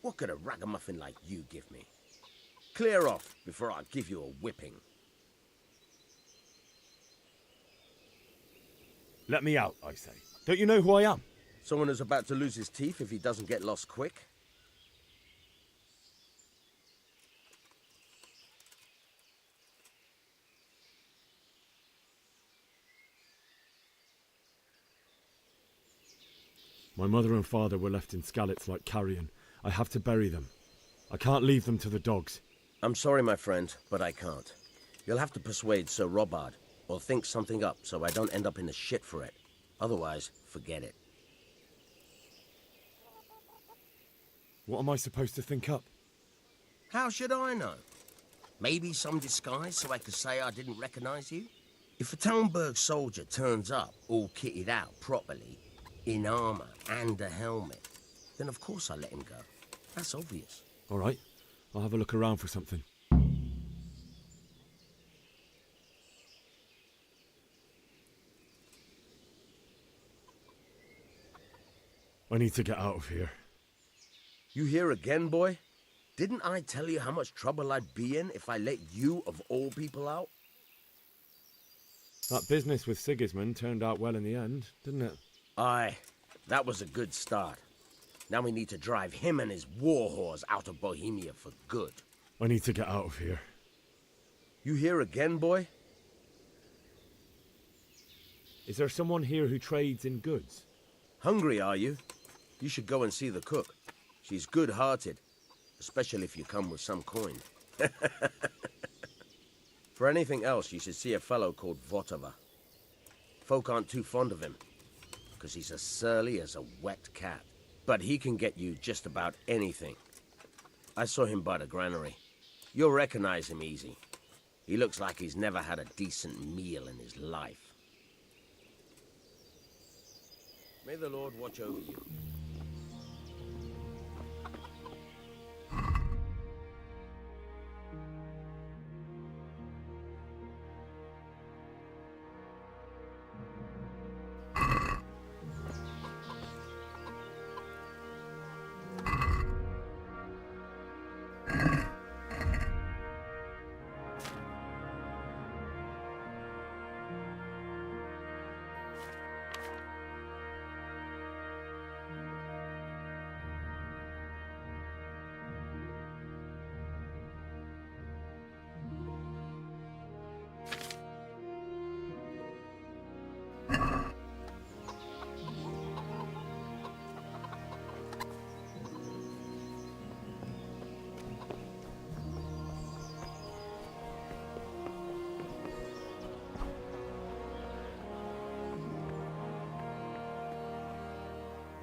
What could a ragamuffin like you give me? Clear off before I give you a whipping. Let me out, I say. Don't you know who I am? Someone who's about to lose his teeth if he doesn't get lost quick? My mother and father were left in Skalitz like carrion. I have to bury them. I can't leave them to the dogs. I'm sorry, my friend, but I can't. You'll have to persuade Sir Robard, or think something up so I don't end up in the shit for it. Otherwise, forget it. What am I supposed to think up? How should I know? Maybe some disguise so I could say I didn't recognize you? If a Talmberg soldier turns up, all kitted out properly, in armor and a helmet, then of course I let him go. That's obvious. All right, I'll have a look around for something. I need to get out of here. You here again, boy? Didn't I tell you how much trouble I'd be in if I let you, of all people, out? That business with Sigismund turned out well in the end, didn't it? Aye, that was a good start. Now we need to drive him and his war whores out of Bohemia for good. I need to get out of here. You here again, boy? Is there someone here who trades in goods? Hungry, are you? You should go and see the cook. She's good-hearted, especially if you come with some coin. For anything else, you should see a fellow called Votava. Folk aren't too fond of him, because he's as surly as a wet cat. But he can get you just about anything. I saw him by the granary. You'll recognize him easy. He looks like he's never had a decent meal in his life. May the Lord watch over you.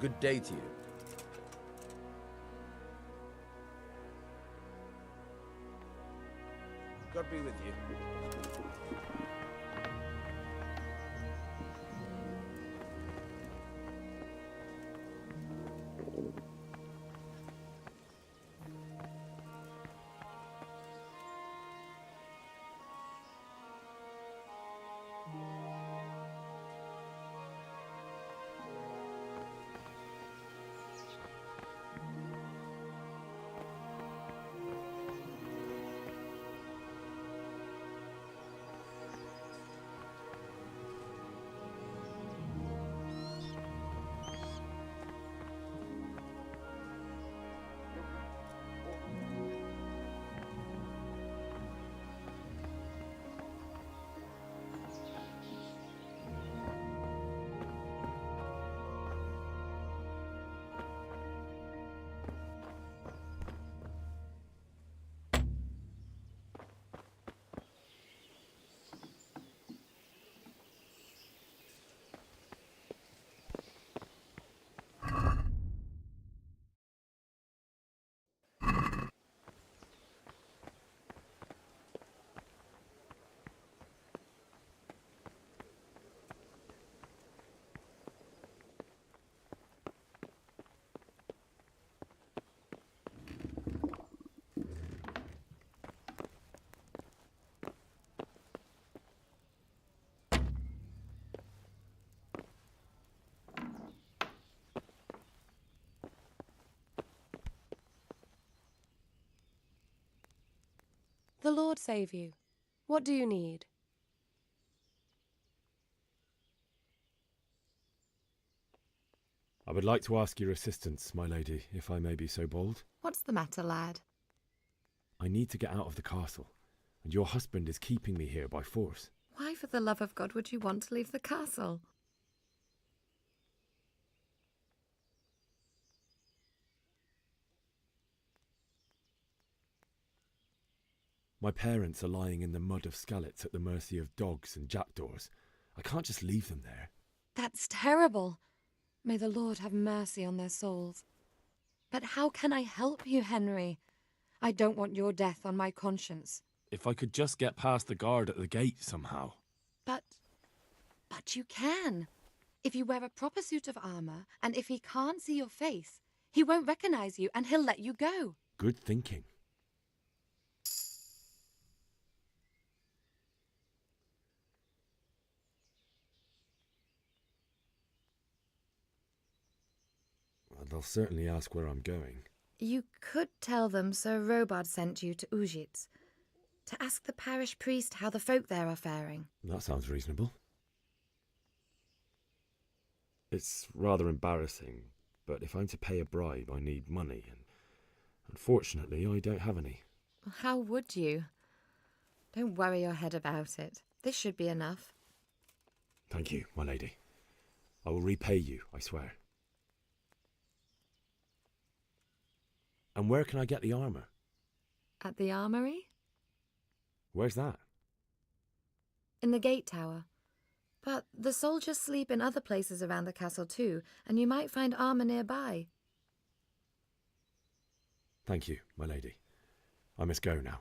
Good day to you. God be with you. The Lord save you. What do you need? I would like to ask your assistance, my lady, if I may be so bold. What's the matter, lad? I need to get out of the castle, and your husband is keeping me here by force. Why, for the love of God, would you want to leave the castle? My parents are lying in the mud of Skalitz at the mercy of dogs and jackdaws. I can't just leave them there. That's terrible. May the Lord have mercy on their souls. But how can I help you, Henry? I don't want your death on my conscience. If I could just get past the guard at the gate somehow. But you can. If you wear a proper suit of armor, and if he can't see your face, he won't recognize you and he'll let you go. Good thinking. They'll certainly ask where I'm going. You could tell them Sir Robard sent you to Ujitz, to ask the parish priest how the folk there are faring. That sounds reasonable. It's rather embarrassing, but if I'm to pay a bribe, I need money, and unfortunately, I don't have any. How would you? Don't worry your head about it. This should be enough. Thank you, my lady. I will repay you, I swear. And where can I get the armour? At the armoury? Where's that? In the gate tower. But the soldiers sleep in other places around the castle too, and you might find armour nearby. Thank you, my lady. I must go now.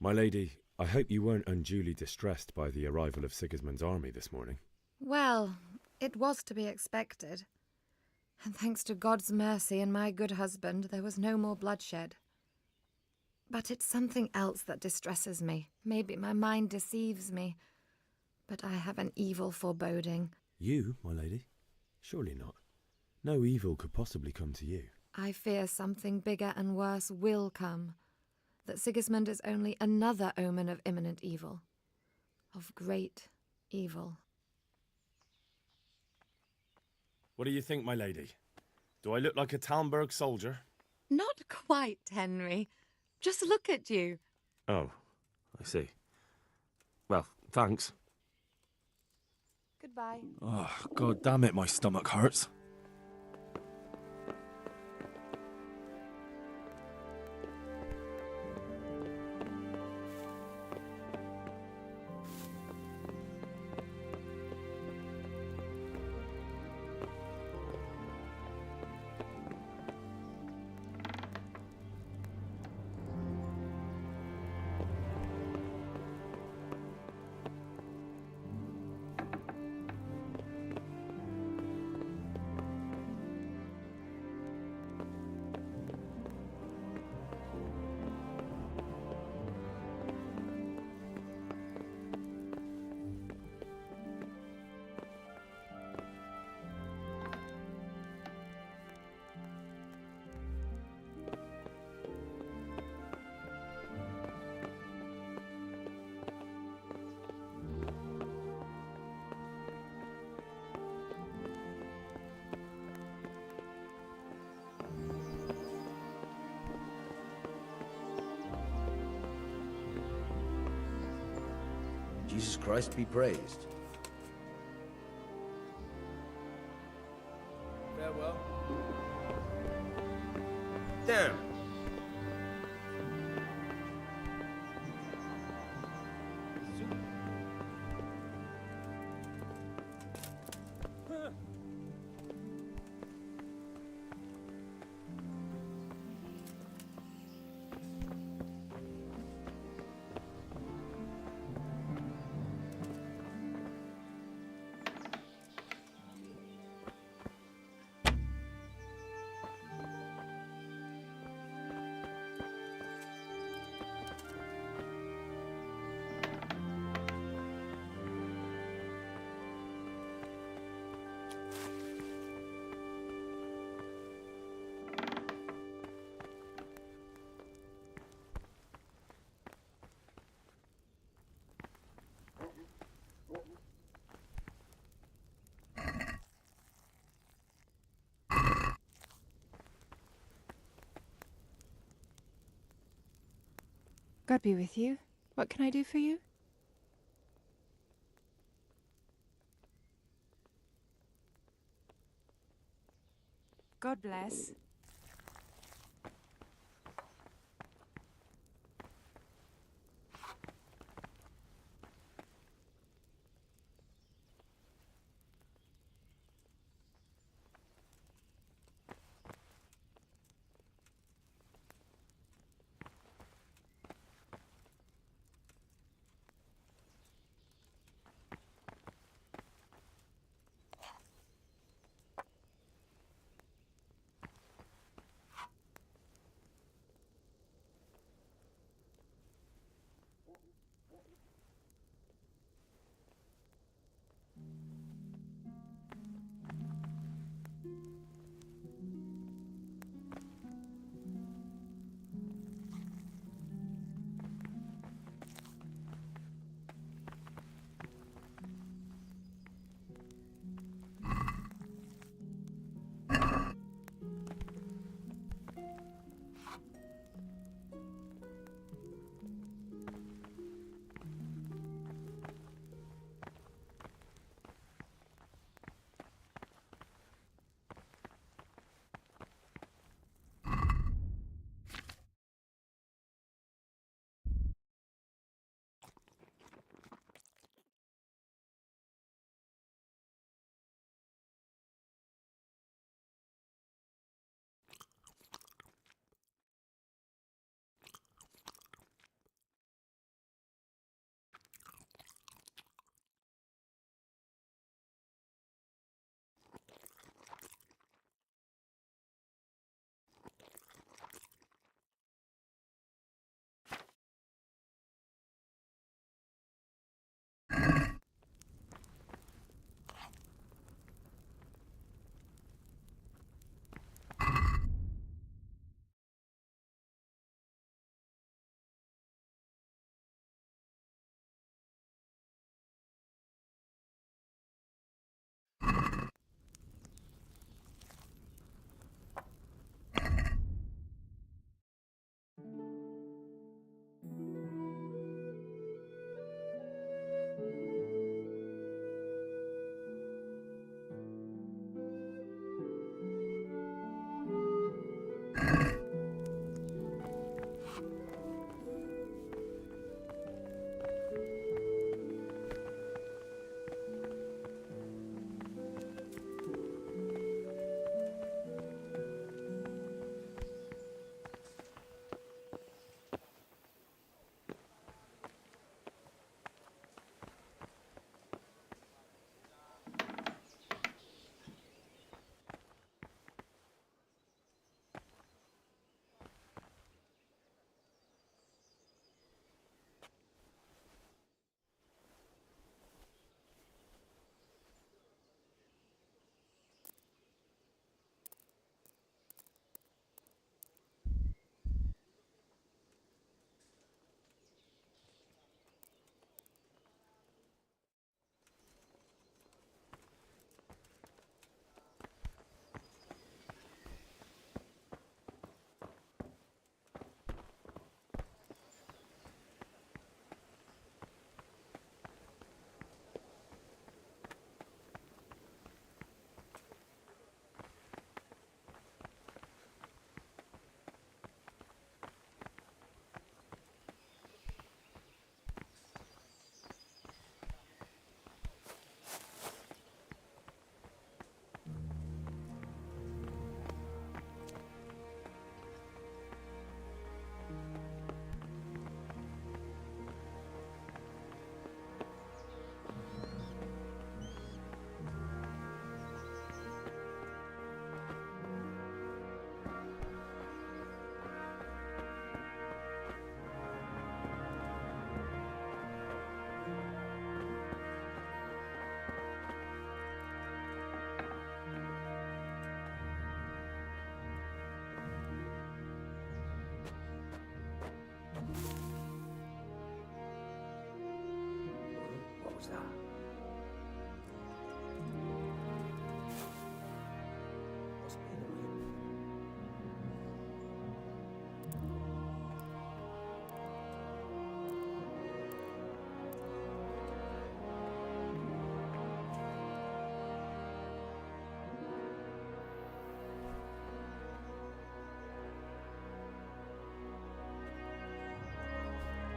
My lady, I hope you weren't unduly distressed by the arrival of Sigismund's army this morning. Well, it was to be expected. And thanks to God's mercy and my good husband, there was no more bloodshed. But it's something else that distresses me. Maybe my mind deceives me. But I have an evil foreboding. You, my lady? Surely not. No evil could possibly come to you. I fear something bigger and worse will come. That Sigismund is only another omen of imminent evil. Of great evil. What do you think, my lady? Do I look like a Talmberg soldier? Not quite, Henry. Just look at you. Oh, I see. Well, thanks. Goodbye. Oh, God damn it, my stomach hurts. Jesus Christ be praised. Farewell. Damn. God be with you. What can I do for you? God bless.